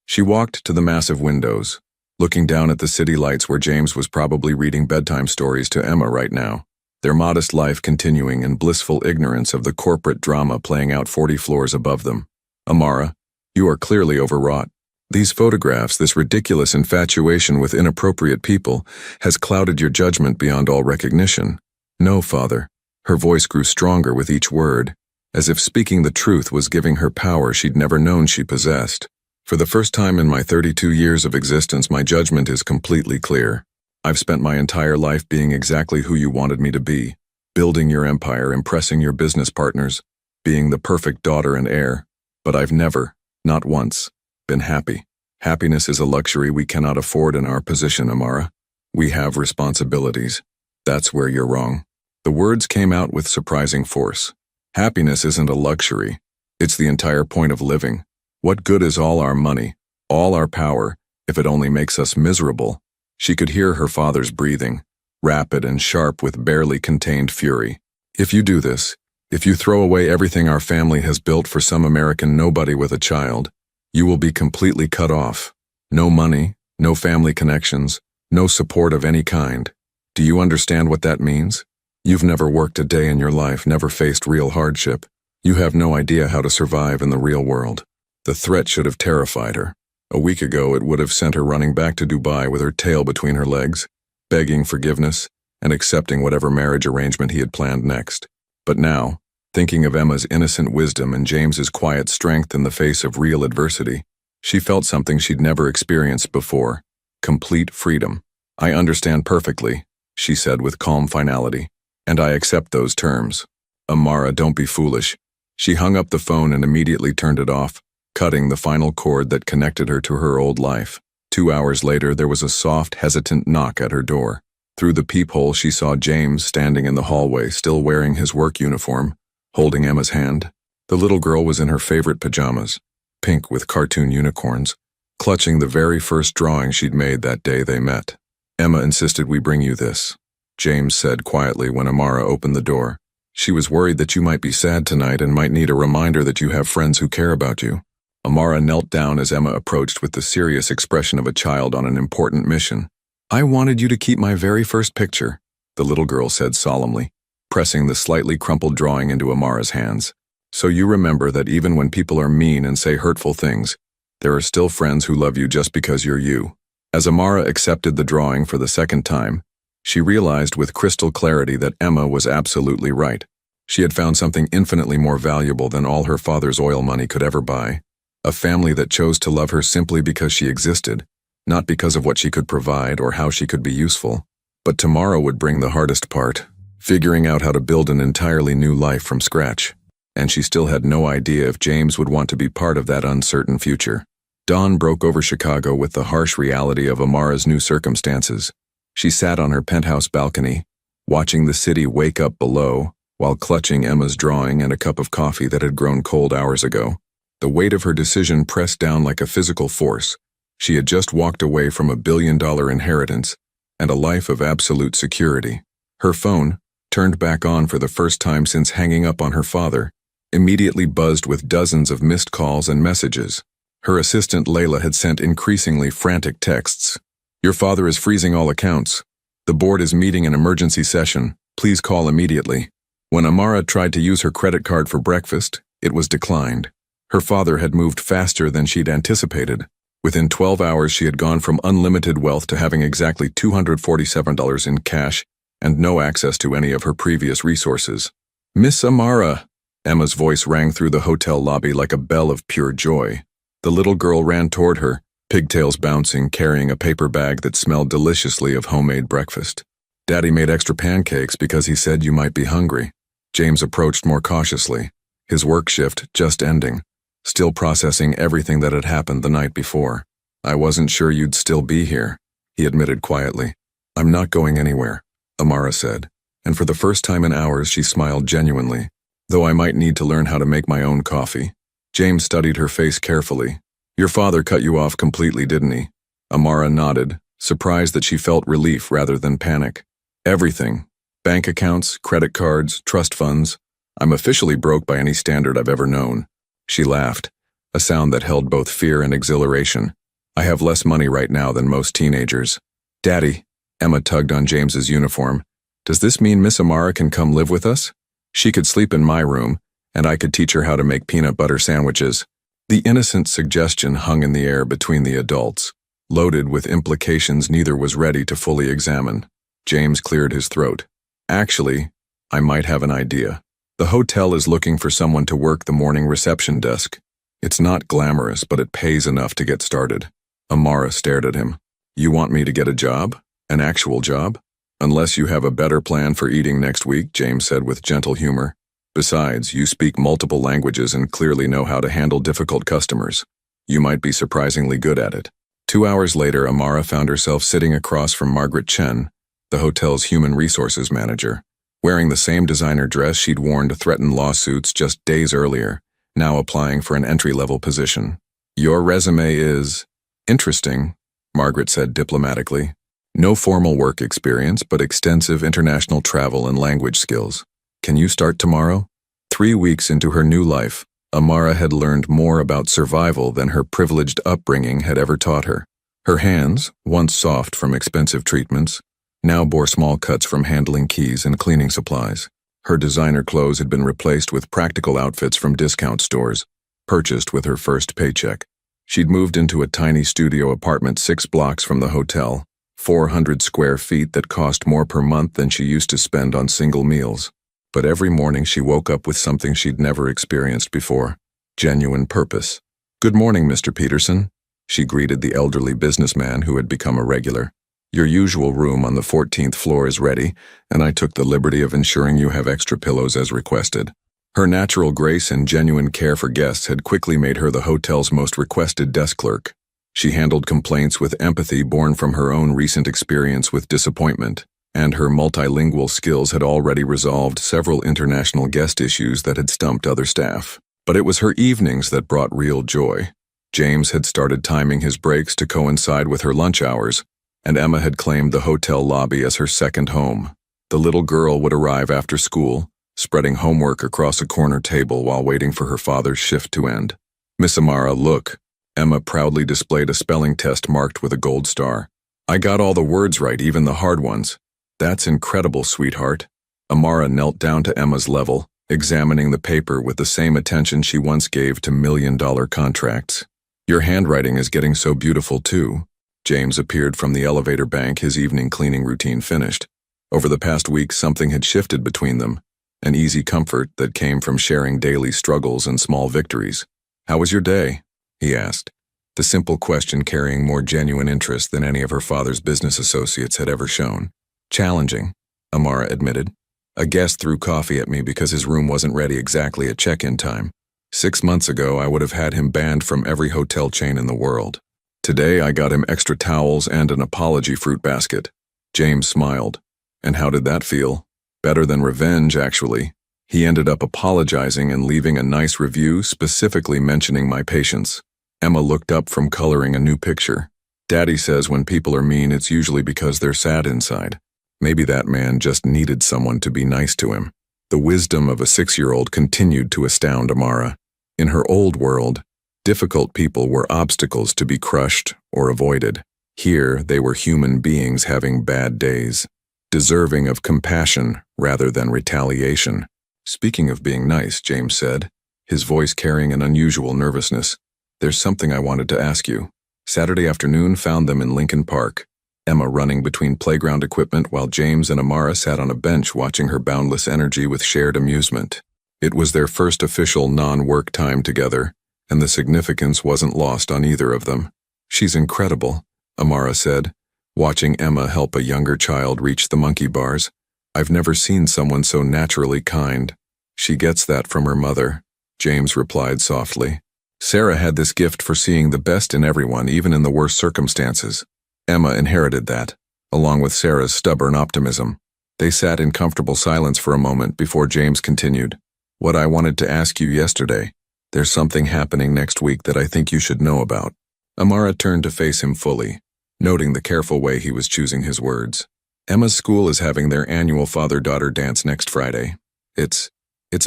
She walked to the massive windows, looking down at the city lights where James was probably reading bedtime stories to Emma right now, their modest life continuing in blissful ignorance of the corporate drama playing out 40 floors above them. "Amara, you are clearly overwrought. These photographs, this ridiculous infatuation with inappropriate people, has clouded your judgment beyond all recognition." "No, father." Her voice grew stronger with each word, as if speaking the truth was giving her power she'd never known she possessed. "For the first time in my 32 years of existence, my judgment is completely clear. I've spent my entire life being exactly who you wanted me to be, building your empire, impressing your business partners, being the perfect daughter and heir. But I've never, not once, been happy. Happiness is a luxury we cannot afford in our position, Amara. We have responsibilities. That's where you're wrong." The words came out with surprising force. Happiness isn't a luxury. It's the entire point of living. What good is all our money, all our power, if it only makes us miserable? She could hear her father's breathing, rapid and sharp with barely contained fury. "If you do this, if you throw away everything our family has built for some American nobody with a child, you will be completely cut off. No money, no family connections, no support of any kind. Do you understand what that means? You've never worked a day in your life, never faced real hardship. You have no idea how to survive in the real world." The threat should have terrified her. A week ago, it would have sent her running back to Dubai with her tail between her legs, begging forgiveness and accepting whatever marriage arrangement he had planned next. But now, thinking of Emma's innocent wisdom and James's quiet strength in the face of real adversity, she felt something she'd never experienced before: complete freedom. "I understand perfectly," she said with calm finality, "and I accept those terms." "Amara, don't be foolish." She hung up the phone and immediately turned it off, cutting the final cord that connected her to her old life. 2 hours later, there was a soft, hesitant knock at her door. Through the peephole, she saw James standing in the hallway, still wearing his work uniform, holding Emma's hand. The little girl was in her favorite pajamas, pink with cartoon unicorns, clutching the very first drawing she'd made that day they met. "Emma insisted we bring you this," James said quietly when Amara opened the door. "She was worried that you might be sad tonight and might need a reminder that you have friends who care about you." Amara knelt down as Emma approached with the serious expression of a child on an important mission. "I wanted you to keep my very first picture," the little girl said solemnly, pressing the slightly crumpled drawing into Amara's hands. "So you remember that even when people are mean and say hurtful things, there are still friends who love you just because you're you." As Amara accepted the drawing for the second time, she realized with crystal clarity that Emma was absolutely right. She had found something infinitely more valuable than all her father's oil money could ever buy. A family that chose to love her simply because she existed, not because of what she could provide or how she could be useful. But tomorrow would bring the hardest part, figuring out how to build an entirely new life from scratch. And she still had no idea if James would want to be part of that uncertain future. Dawn broke over Chicago with the harsh reality of Amara's new circumstances. She sat on her penthouse balcony, watching the city wake up below, while clutching Emma's drawing and a cup of coffee that had grown cold hours ago. The weight of her decision pressed down like a physical force. She had just walked away from $1 billion inheritance and a life of absolute security. Her phone, turned back on for the first time since hanging up on her father, immediately buzzed with dozens of missed calls and messages. Her assistant Layla had sent increasingly frantic texts. "Your father is freezing all accounts. The board is meeting an emergency session. Please call immediately." When Amara tried to use her credit card for breakfast, it was declined. Her father had moved faster than she'd anticipated. Within 12 hours, she had gone from unlimited wealth to having exactly $247 in cash and no access to any of her previous resources. "Miss Amara," Emma's voice rang through the hotel lobby like a bell of pure joy. The little girl ran toward her, pigtails bouncing, carrying a paper bag that smelled deliciously of homemade breakfast. "Daddy made extra pancakes because he said you might be hungry." James approached more cautiously, his work shift just ending, still processing everything that had happened the night before. "I wasn't sure you'd still be here," he admitted quietly. "I'm not going anywhere," Amara said, and for the first time in hours she smiled genuinely. "Though I might need to learn how to make my own coffee." James studied her face carefully. "Your father cut you off completely, didn't he?" Amara nodded, surprised that she felt relief rather than panic. "Everything. Bank accounts, credit cards, trust funds. I'm officially broke by any standard I've ever known." She laughed, a sound that held both fear and exhilaration. "I have less money right now than most teenagers." "Daddy," Emma tugged on James's uniform, "does this mean Miss Amara can come live with us? She could sleep in my room, and I could teach her how to make peanut butter sandwiches." The innocent suggestion hung in the air between the adults, loaded with implications neither was ready to fully examine. James cleared his throat. "Actually, I might have an idea. The hotel is looking for someone to work the morning reception desk. It's not glamorous, but it pays enough to get started." Amara stared at him. "You want me to get a job? An actual job?" "Unless you have a better plan for eating next week," James said with gentle humor. "Besides, you speak multiple languages and clearly know how to handle difficult customers. You might be surprisingly good at it." 2 hours later, Amara found herself sitting across from Margaret Chen, the hotel's human resources manager, wearing the same designer dress she'd worn to threaten lawsuits just days earlier, now applying for an entry-level position. "Your resume is interesting," Margaret said diplomatically. "No formal work experience, but extensive international travel and language skills. Can you start tomorrow?" 3 weeks into her new life, Amara had learned more about survival than her privileged upbringing had ever taught her. Her hands, once soft from expensive treatments, now bore small cuts from handling keys and cleaning supplies. Her designer clothes had been replaced with practical outfits from discount stores, purchased with her first paycheck. She'd moved into a tiny studio apartment 6 blocks from the hotel, 400 square feet that cost more per month than she used to spend on single meals. But every morning she woke up with something she'd never experienced before: genuine purpose. "Good morning, Mr. Peterson," she greeted the elderly businessman who had become a regular. "Your usual room on the 14th floor is ready, and I took the liberty of ensuring you have extra pillows as requested." Her natural grace and genuine care for guests had quickly made her the hotel's most requested desk clerk. She handled complaints with empathy born from her own recent experience with disappointment, and her multilingual skills had already resolved several international guest issues that had stumped other staff. But it was her evenings that brought real joy. James had started timing his breaks to coincide with her lunch hours, and Emma had claimed the hotel lobby as her second home. The little girl would arrive after school, spreading homework across a corner table while waiting for her father's shift to end. "Miss Amara, look." Emma proudly displayed a spelling test marked with a gold star. "I got all the words right, even the hard ones." "That's incredible, sweetheart." Amara knelt down to Emma's level, examining the paper with the same attention she once gave to million-dollar contracts. "Your handwriting is getting so beautiful, too." James appeared from the elevator bank, his evening cleaning routine finished. Over the past week, something had shifted between them, an easy comfort that came from sharing daily struggles and small victories. "How was your day?" he asked, the simple question carrying more genuine interest than any of her father's business associates had ever shown. "Challenging," Amara admitted. "A guest threw coffee at me because his room wasn't ready exactly at check-in time. 6 months ago, I would have had him banned from every hotel chain in the world. Today, I got him extra towels and an apology fruit basket." James smiled. "And how did that feel?" "Better than revenge, actually. He ended up apologizing and leaving a nice review specifically mentioning my patience." Emma looked up from coloring a new picture. "Daddy says when people are mean, it's usually because they're sad inside." Maybe that man just needed someone to be nice to him. The wisdom of a 6-year-old continued to astound Amara. In her old world, difficult people were obstacles to be crushed or avoided. Here, they were human beings having bad days, deserving of compassion rather than retaliation. "Speaking of being nice," James said, his voice carrying an unusual nervousness, "there's something I wanted to ask you." Saturday afternoon found them in Lincoln Park, Emma running between playground equipment while James and Amara sat on a bench watching her boundless energy with shared amusement. It was their first official non-work time together, and the significance wasn't lost on either of them. "She's incredible," Amara said, watching Emma help a younger child reach the monkey bars. "I've never seen someone so naturally kind." "She gets that from her mother," James replied softly. "Sarah had this gift for seeing the best in everyone, even in the worst circumstances. Emma inherited that, along with Sarah's stubborn optimism." They sat in comfortable silence for a moment before James continued. "What I wanted to ask you yesterday, there's something happening next week that I think you should know about." Amara turned to face him fully, noting the careful way he was choosing his words. "Emma's school is having their annual father-daughter dance next Friday. It's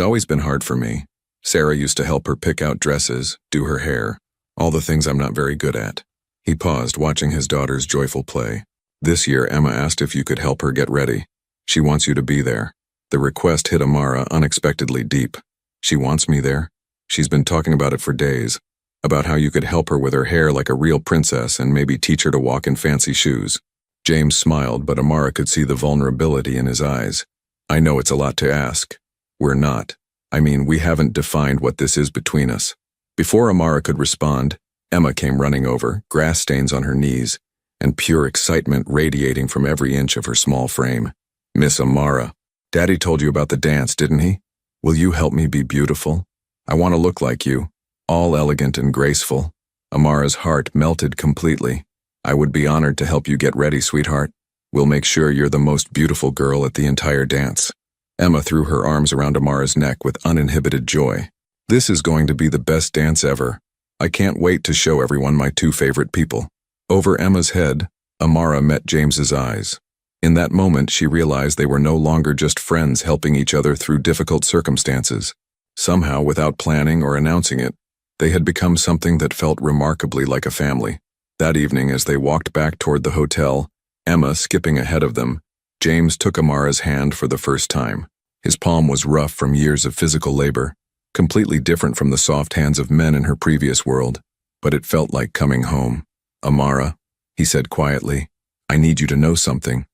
always been hard for me. Sarah used to help her pick out dresses, do her hair, all the things I'm not very good at." He paused, watching his daughter's joyful play. "This year, Emma asked if you could help her get ready. She wants you to be there." The request hit Amara unexpectedly deep. "She wants me there?" She's been talking about it for days, about how you could help her with her hair like a real princess and maybe teach her to walk in fancy shoes. James smiled, but Amara could see the vulnerability in his eyes. "I know it's a lot to ask. We haven't defined what this is between us." Before Amara could respond, Emma came running over, grass stains on her knees, and pure excitement radiating from every inch of her small frame. "Miss Amara, Daddy told you about the dance, didn't he? Will you help me be beautiful? I want to look like you, all elegant and graceful." Amara's heart melted completely. "I would be honored to help you get ready, sweetheart. We'll make sure you're the most beautiful girl at the entire dance." Emma threw her arms around Amara's neck with uninhibited joy. "This is going to be the best dance ever. I can't wait to show everyone my two favorite people." Over Emma's head, Amara met James's eyes. In that moment, she realized they were no longer just friends helping each other through difficult circumstances. Somehow, without planning or announcing it, they had become something that felt remarkably like a family. That evening, as they walked back toward the hotel, Emma skipping ahead of them, James took Amara's hand for the first time. His palm was rough from years of physical labor, completely different from the soft hands of men in her previous world, but it felt like coming home. "Amara," he said quietly, "I need you to know something.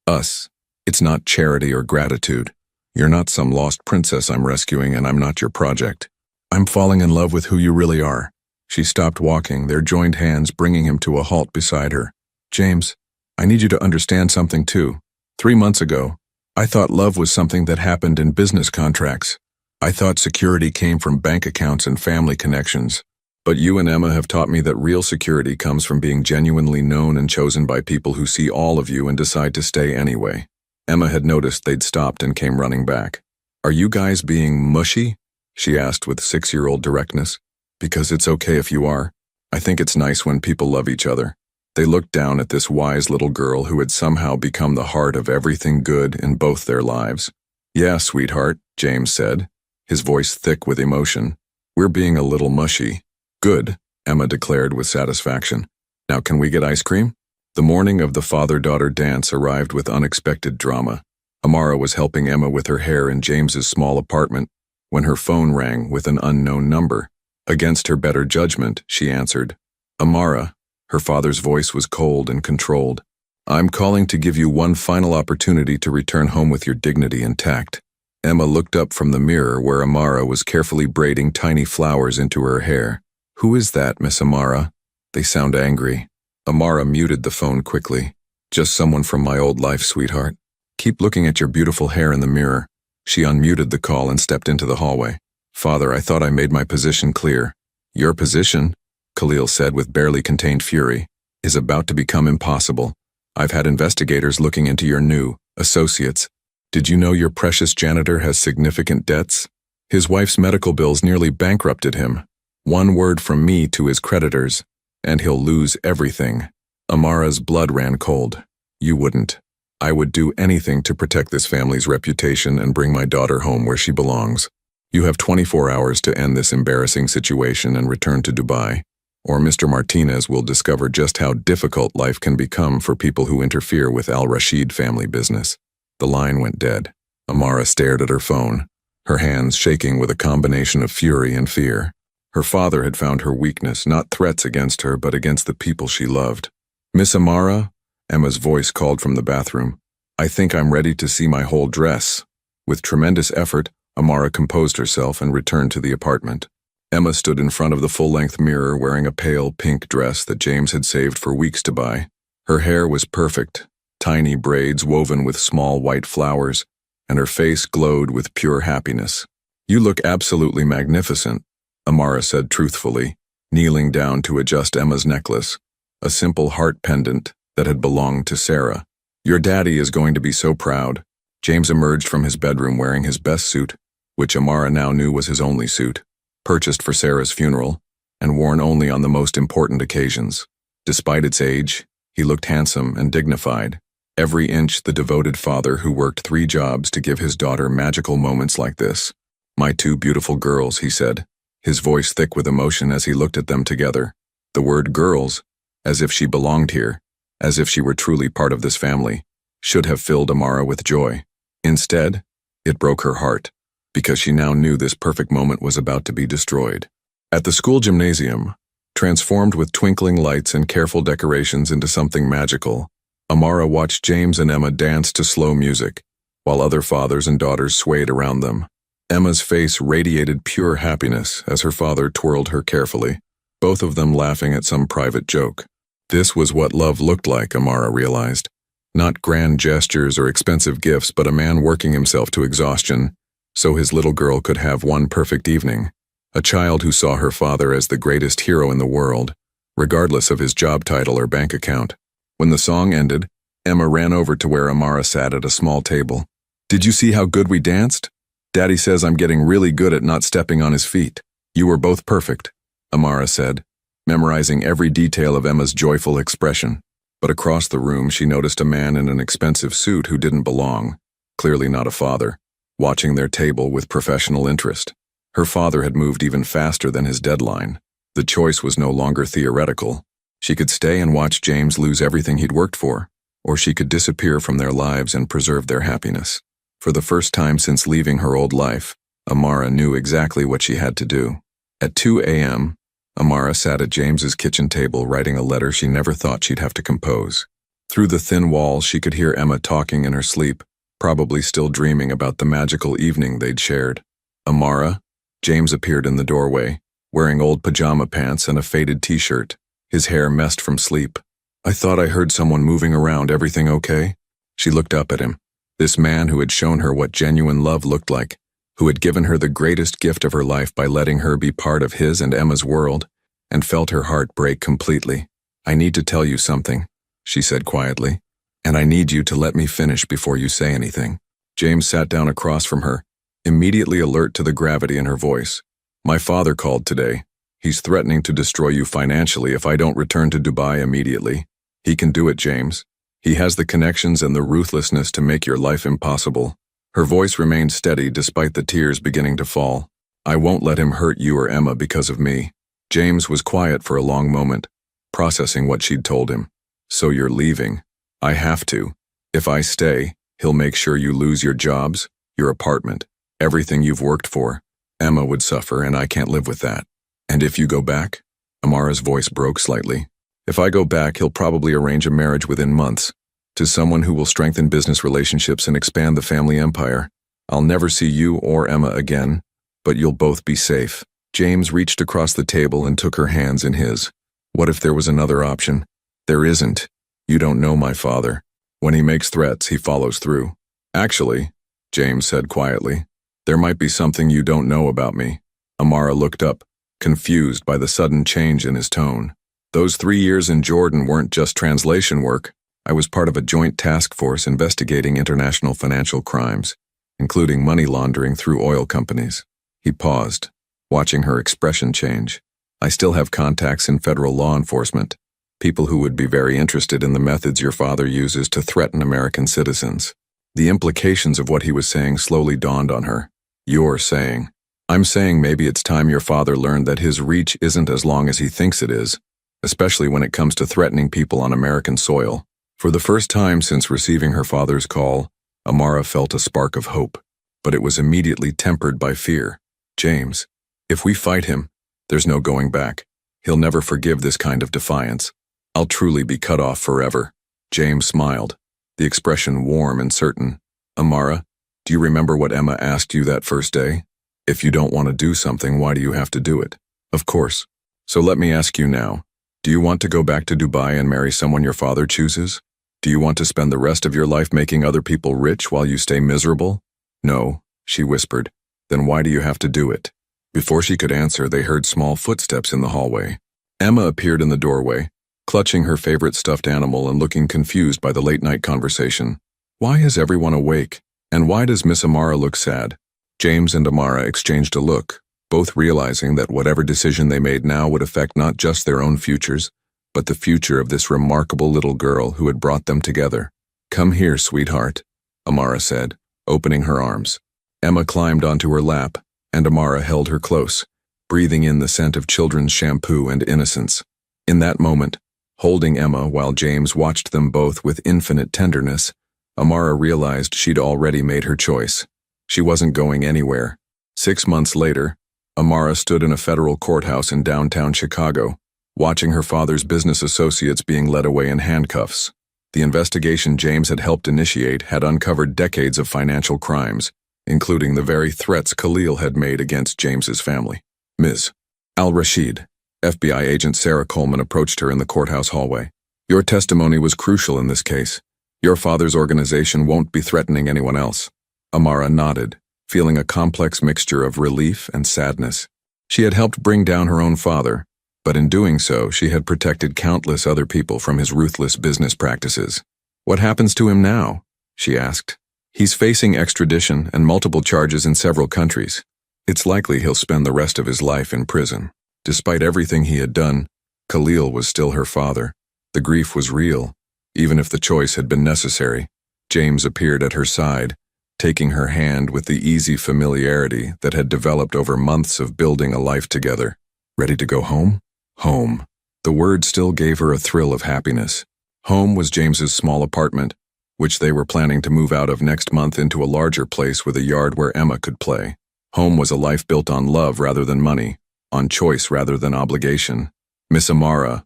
Us, it's not charity or gratitude. You're not some lost princess I'm rescuing, and I'm not your project. I'm falling in love with who you really are." She stopped walking, their joined hands bringing him to a halt beside her. "James, I need you to understand something too. 3 months ago, I thought love was something that happened in business contracts. I thought security came from bank accounts and family connections. But you and Emma have taught me that real security comes from being genuinely known and chosen by people who see all of you and decide to stay anyway." Emma had noticed they'd stopped and came running back. "Are you guys being mushy?" she asked with 6-year-old directness. "Because it's okay if you are. I think it's nice when people love each other." They looked down at this wise little girl who had somehow become the heart of everything good in both their lives. "Yeah, sweetheart," James said, his voice thick with emotion. "We're being a little mushy." "Good," Emma declared with satisfaction. "Now can we get ice cream?" The morning of the father-daughter dance arrived with unexpected drama. Amara was helping Emma with her hair in James's small apartment when her phone rang with an unknown number. Against her better judgment, she answered. "Amara," her father's voice was cold and controlled. "I'm calling to give you one final opportunity to return home with your dignity intact." Emma looked up from the mirror where Amara was carefully braiding tiny flowers into her hair. "Who is that, Miss Amara? They sound angry." Amara muted the phone quickly. "Just someone from my old life, sweetheart. Keep looking at your beautiful hair in the mirror." She unmuted the call and stepped into the hallway. "Father, I thought I made my position clear." "Your position," Khalil said with barely contained fury, "is about to become impossible. I've had investigators looking into your new associates. Did you know your precious janitor has significant debts? His wife's medical bills nearly bankrupted him. One word from me to his creditors, and he'll lose everything." Amara's blood ran cold. "You wouldn't." I would do anything to protect this family's reputation and bring my daughter home where she belongs. You have 24 hours to end this embarrassing situation and return to Dubai, or Mr. Martinez will discover just how difficult life can become for people who interfere with Al Rashid family business. The line went dead. Amara stared at her phone, her hands shaking with a combination of fury and fear. Her father had found her weakness, not threats against her, but against the people she loved. "Miss Amara?" Emma's voice called from the bathroom. "I think I'm ready to see my whole dress." With tremendous effort, Amara composed herself and returned to the apartment. Emma stood in front of the full-length mirror wearing a pale pink dress that James had saved for weeks to buy. Her hair was perfect, tiny braids woven with small white flowers, and her face glowed with pure happiness. "You look absolutely magnificent," Amara said truthfully, kneeling down to adjust Emma's necklace, a simple heart pendant that had belonged to Sarah. "Your daddy is going to be so proud." James emerged from his bedroom wearing his best suit, which Amara now knew was his only suit, purchased for Sarah's funeral, and worn only on the most important occasions. Despite its age, he looked handsome and dignified, every inch the devoted father who worked 3 jobs to give his daughter magical moments like this. "My 2 beautiful girls," he said, his voice thick with emotion as he looked at them together. The word girls, as if she belonged here, as if she were truly part of this family, should have filled Amara with joy. Instead, it broke her heart, because she now knew this perfect moment was about to be destroyed. At the school gymnasium, transformed with twinkling lights and careful decorations into something magical, Amara watched James and Emma dance to slow music, while other fathers and daughters swayed around them. Emma's face radiated pure happiness as her father twirled her carefully, both of them laughing at some private joke. This was what love looked like, Amara realized. Not grand gestures or expensive gifts, but a man working himself to exhaustion, so his little girl could have one perfect evening. A child who saw her father as the greatest hero in the world, regardless of his job title or bank account. When the song ended, Emma ran over to where Amara sat at a small table. "Did you see how good we danced? Daddy says I'm getting really good at not stepping on his feet. You were both perfect," Amara said, memorizing every detail of Emma's joyful expression. But across the room she noticed a man in an expensive suit who didn't belong, clearly not a father, watching their table with professional interest. Her father had moved even faster than his deadline. The choice was no longer theoretical. She could stay and watch James lose everything he'd worked for, or she could disappear from their lives and preserve their happiness. For the first time since leaving her old life, Amara knew exactly what she had to do. At 2 a.m., Amara sat at James's kitchen table writing a letter she never thought she'd have to compose. Through the thin walls she could hear Emma talking in her sleep, probably still dreaming about the magical evening they'd shared. "Amara?" James appeared in the doorway, wearing old pajama pants and a faded t-shirt, his hair messed from sleep. "I thought I heard someone moving around. Everything okay?" She looked up at him. This man who had shown her what genuine love looked like, who had given her the greatest gift of her life by letting her be part of his and Emma's world, and felt her heart break completely. "I need to tell you something," she said quietly, "and I need you to let me finish before you say anything." James sat down across from her, immediately alert to the gravity in her voice. "My father called today. He's threatening to destroy you financially if I don't return to Dubai immediately. He can do it, James. He has the connections and the ruthlessness to make your life impossible." Her voice remained steady despite the tears beginning to fall. "I won't let him hurt you or Emma because of me." James was quiet for a long moment, processing what she'd told him. "So you're leaving?" "I have to. If I stay, he'll make sure you lose your jobs, your apartment, everything you've worked for. Emma would suffer, and I can't live with that." "And if you go back?" Amara's voice broke slightly. "If I go back, he'll probably arrange a marriage within months, to someone who will strengthen business relationships and expand the family empire. I'll never see you or Emma again, but you'll both be safe." James reached across the table and took her hands in his. "What if there was another option?" "There isn't. You don't know my father. When he makes threats, he follows through." "Actually," James said quietly, "there might be something you don't know about me." Amara looked up, confused by the sudden change in his tone. "Those 3 years in Jordan weren't just translation work. I was part of a joint task force investigating international financial crimes, including money laundering through oil companies." He paused, watching her expression change. "I still have contacts in federal law enforcement. People who would be very interested in the methods your father uses to threaten American citizens. The implications of what he was saying slowly dawned on her. You're saying. I'm saying maybe it's time your father learned that his reach isn't as long as he thinks it is, especially when it comes to threatening people on American soil. For the first time since receiving her father's call, Amara felt a spark of hope, but it was immediately tempered by fear. James, if we fight him, there's no going back. He'll never forgive this kind of defiance. I'll truly be cut off forever. James smiled, the expression warm and certain. Amara, do you remember what Emma asked you that first day? If you don't want to do something, why do you have to do it? Of course. So let me ask you now. Do you want to go back to Dubai and marry someone your father chooses? Do you want to spend the rest of your life making other people rich while you stay miserable? No, she whispered. Then why do you have to do it? Before she could answer, they heard small footsteps in the hallway. Emma appeared in the doorway, clutching her favorite stuffed animal and looking confused by the late-night conversation. Why is everyone awake? And why does Miss Amara look sad? James and Amara exchanged a look, both realizing that whatever decision they made now would affect not just their own futures, but the future of this remarkable little girl who had brought them together. Come here, sweetheart, Amara said, opening her arms. Emma climbed onto her lap, and Amara held her close, breathing in the scent of children's shampoo and innocence. In that moment, holding Emma while James watched them both with infinite tenderness, Amara realized she'd already made her choice. She wasn't going anywhere. 6 months later, Amara stood in a federal courthouse in downtown Chicago, watching her father's business associates being led away in handcuffs. The investigation James had helped initiate had uncovered decades of financial crimes, including the very threats Khalil had made against James's family. Ms. Al-Rashid, FBI agent Sarah Coleman approached her in the courthouse hallway. Your testimony was crucial in this case. Your father's organization won't be threatening anyone else. Amara nodded, feeling a complex mixture of relief and sadness. She had helped bring down her own father, but in doing so, she had protected countless other people from his ruthless business practices. What happens to him now? She asked. He's facing extradition and multiple charges in several countries. It's likely he'll spend the rest of his life in prison. Despite everything he had done, Khalil was still her father. The grief was real, even if the choice had been necessary. James appeared at her side, taking her hand with the easy familiarity that had developed over months of building a life together. Ready to go home? Home. The word still gave her a thrill of happiness. Home was James's small apartment, which they were planning to move out of next month into a larger place with a yard where Emma could play. Home was a life built on love rather than money, on choice rather than obligation. Miss Amara,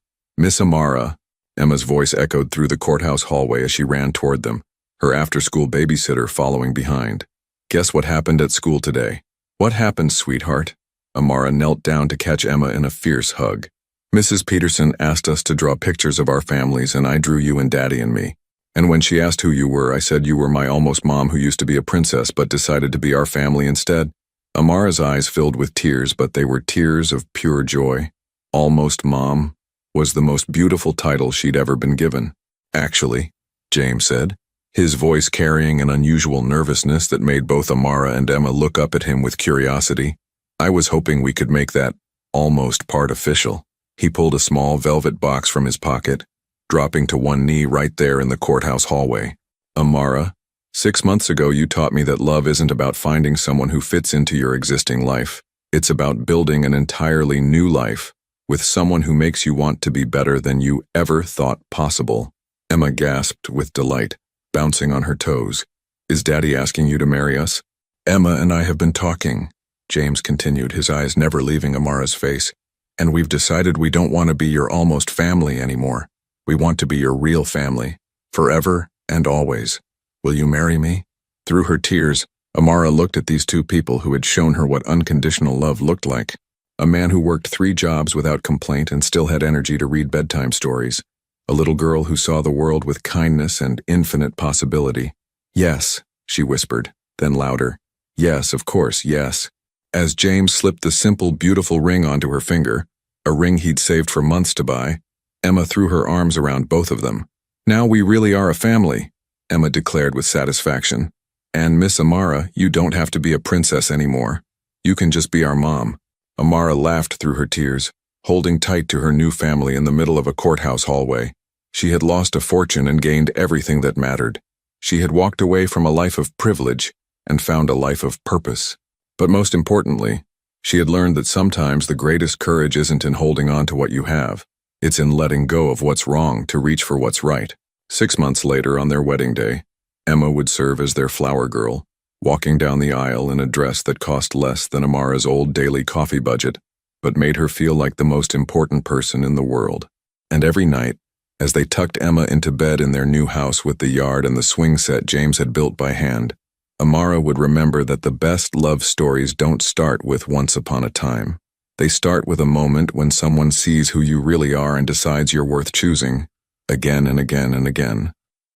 Emma's voice echoed through the courthouse hallway as she ran toward them, her after-school babysitter following behind. Guess what happened at school today? What happened, sweetheart? Amara knelt down to catch Emma in a fierce hug. Mrs. Peterson asked us to draw pictures of our families, and I drew you and Daddy and me. And when she asked who you were, I said you were my almost mom who used to be a princess but decided to be our family instead. Amara's eyes filled with tears, but they were tears of pure joy. Almost mom was the most beautiful title she'd ever been given. Actually, James said, his voice carrying an unusual nervousness that made both Amara and Emma look up at him with curiosity. I was hoping we could make that almost part official. He pulled a small velvet box from his pocket, dropping to one knee right there in the courthouse hallway. Amara, 6 months ago you taught me that love isn't about finding someone who fits into your existing life. It's about building an entirely new life with someone who makes you want to be better than you ever thought possible. Emma gasped with delight, bouncing on her toes. Is Daddy asking you to marry us? Emma and I have been talking, James continued, his eyes never leaving Amara's face. And we've decided we don't want to be your almost family anymore. We want to be your real family, forever and always. Will you marry me? Through her tears, Amara looked at these two people who had shown her what unconditional love looked like. A man who worked 3 jobs without complaint and still had energy to read bedtime stories. A little girl who saw the world with kindness and infinite possibility. Yes, she whispered, then louder. Yes, of course, yes. As James slipped the simple, beautiful ring onto her finger, a ring he'd saved for months to buy, Emma threw her arms around both of them. Now we really are a family, Emma declared with satisfaction. And Miss Amara, you don't have to be a princess anymore. You can just be our mom. Amara laughed through her tears. holding tight to her new family in the middle of a courthouse hallway. She had lost a fortune and gained everything that mattered. She had walked away from a life of privilege and found a life of purpose. But most importantly, she had learned that sometimes the greatest courage isn't in holding on to what you have. It's in letting go of what's wrong to reach for what's right. 6 months later, on their wedding day, Emma would serve as their flower girl, walking down the aisle in a dress that cost less than Amara's old daily coffee budget, but made her feel like the most important person in the world. And every night, as they tucked Emma into bed in their new house with the yard and the swing set James had built by hand, Amara would remember that the best love stories don't start with once upon a time. They start with a moment when someone sees who you really are and decides you're worth choosing, again and again and again.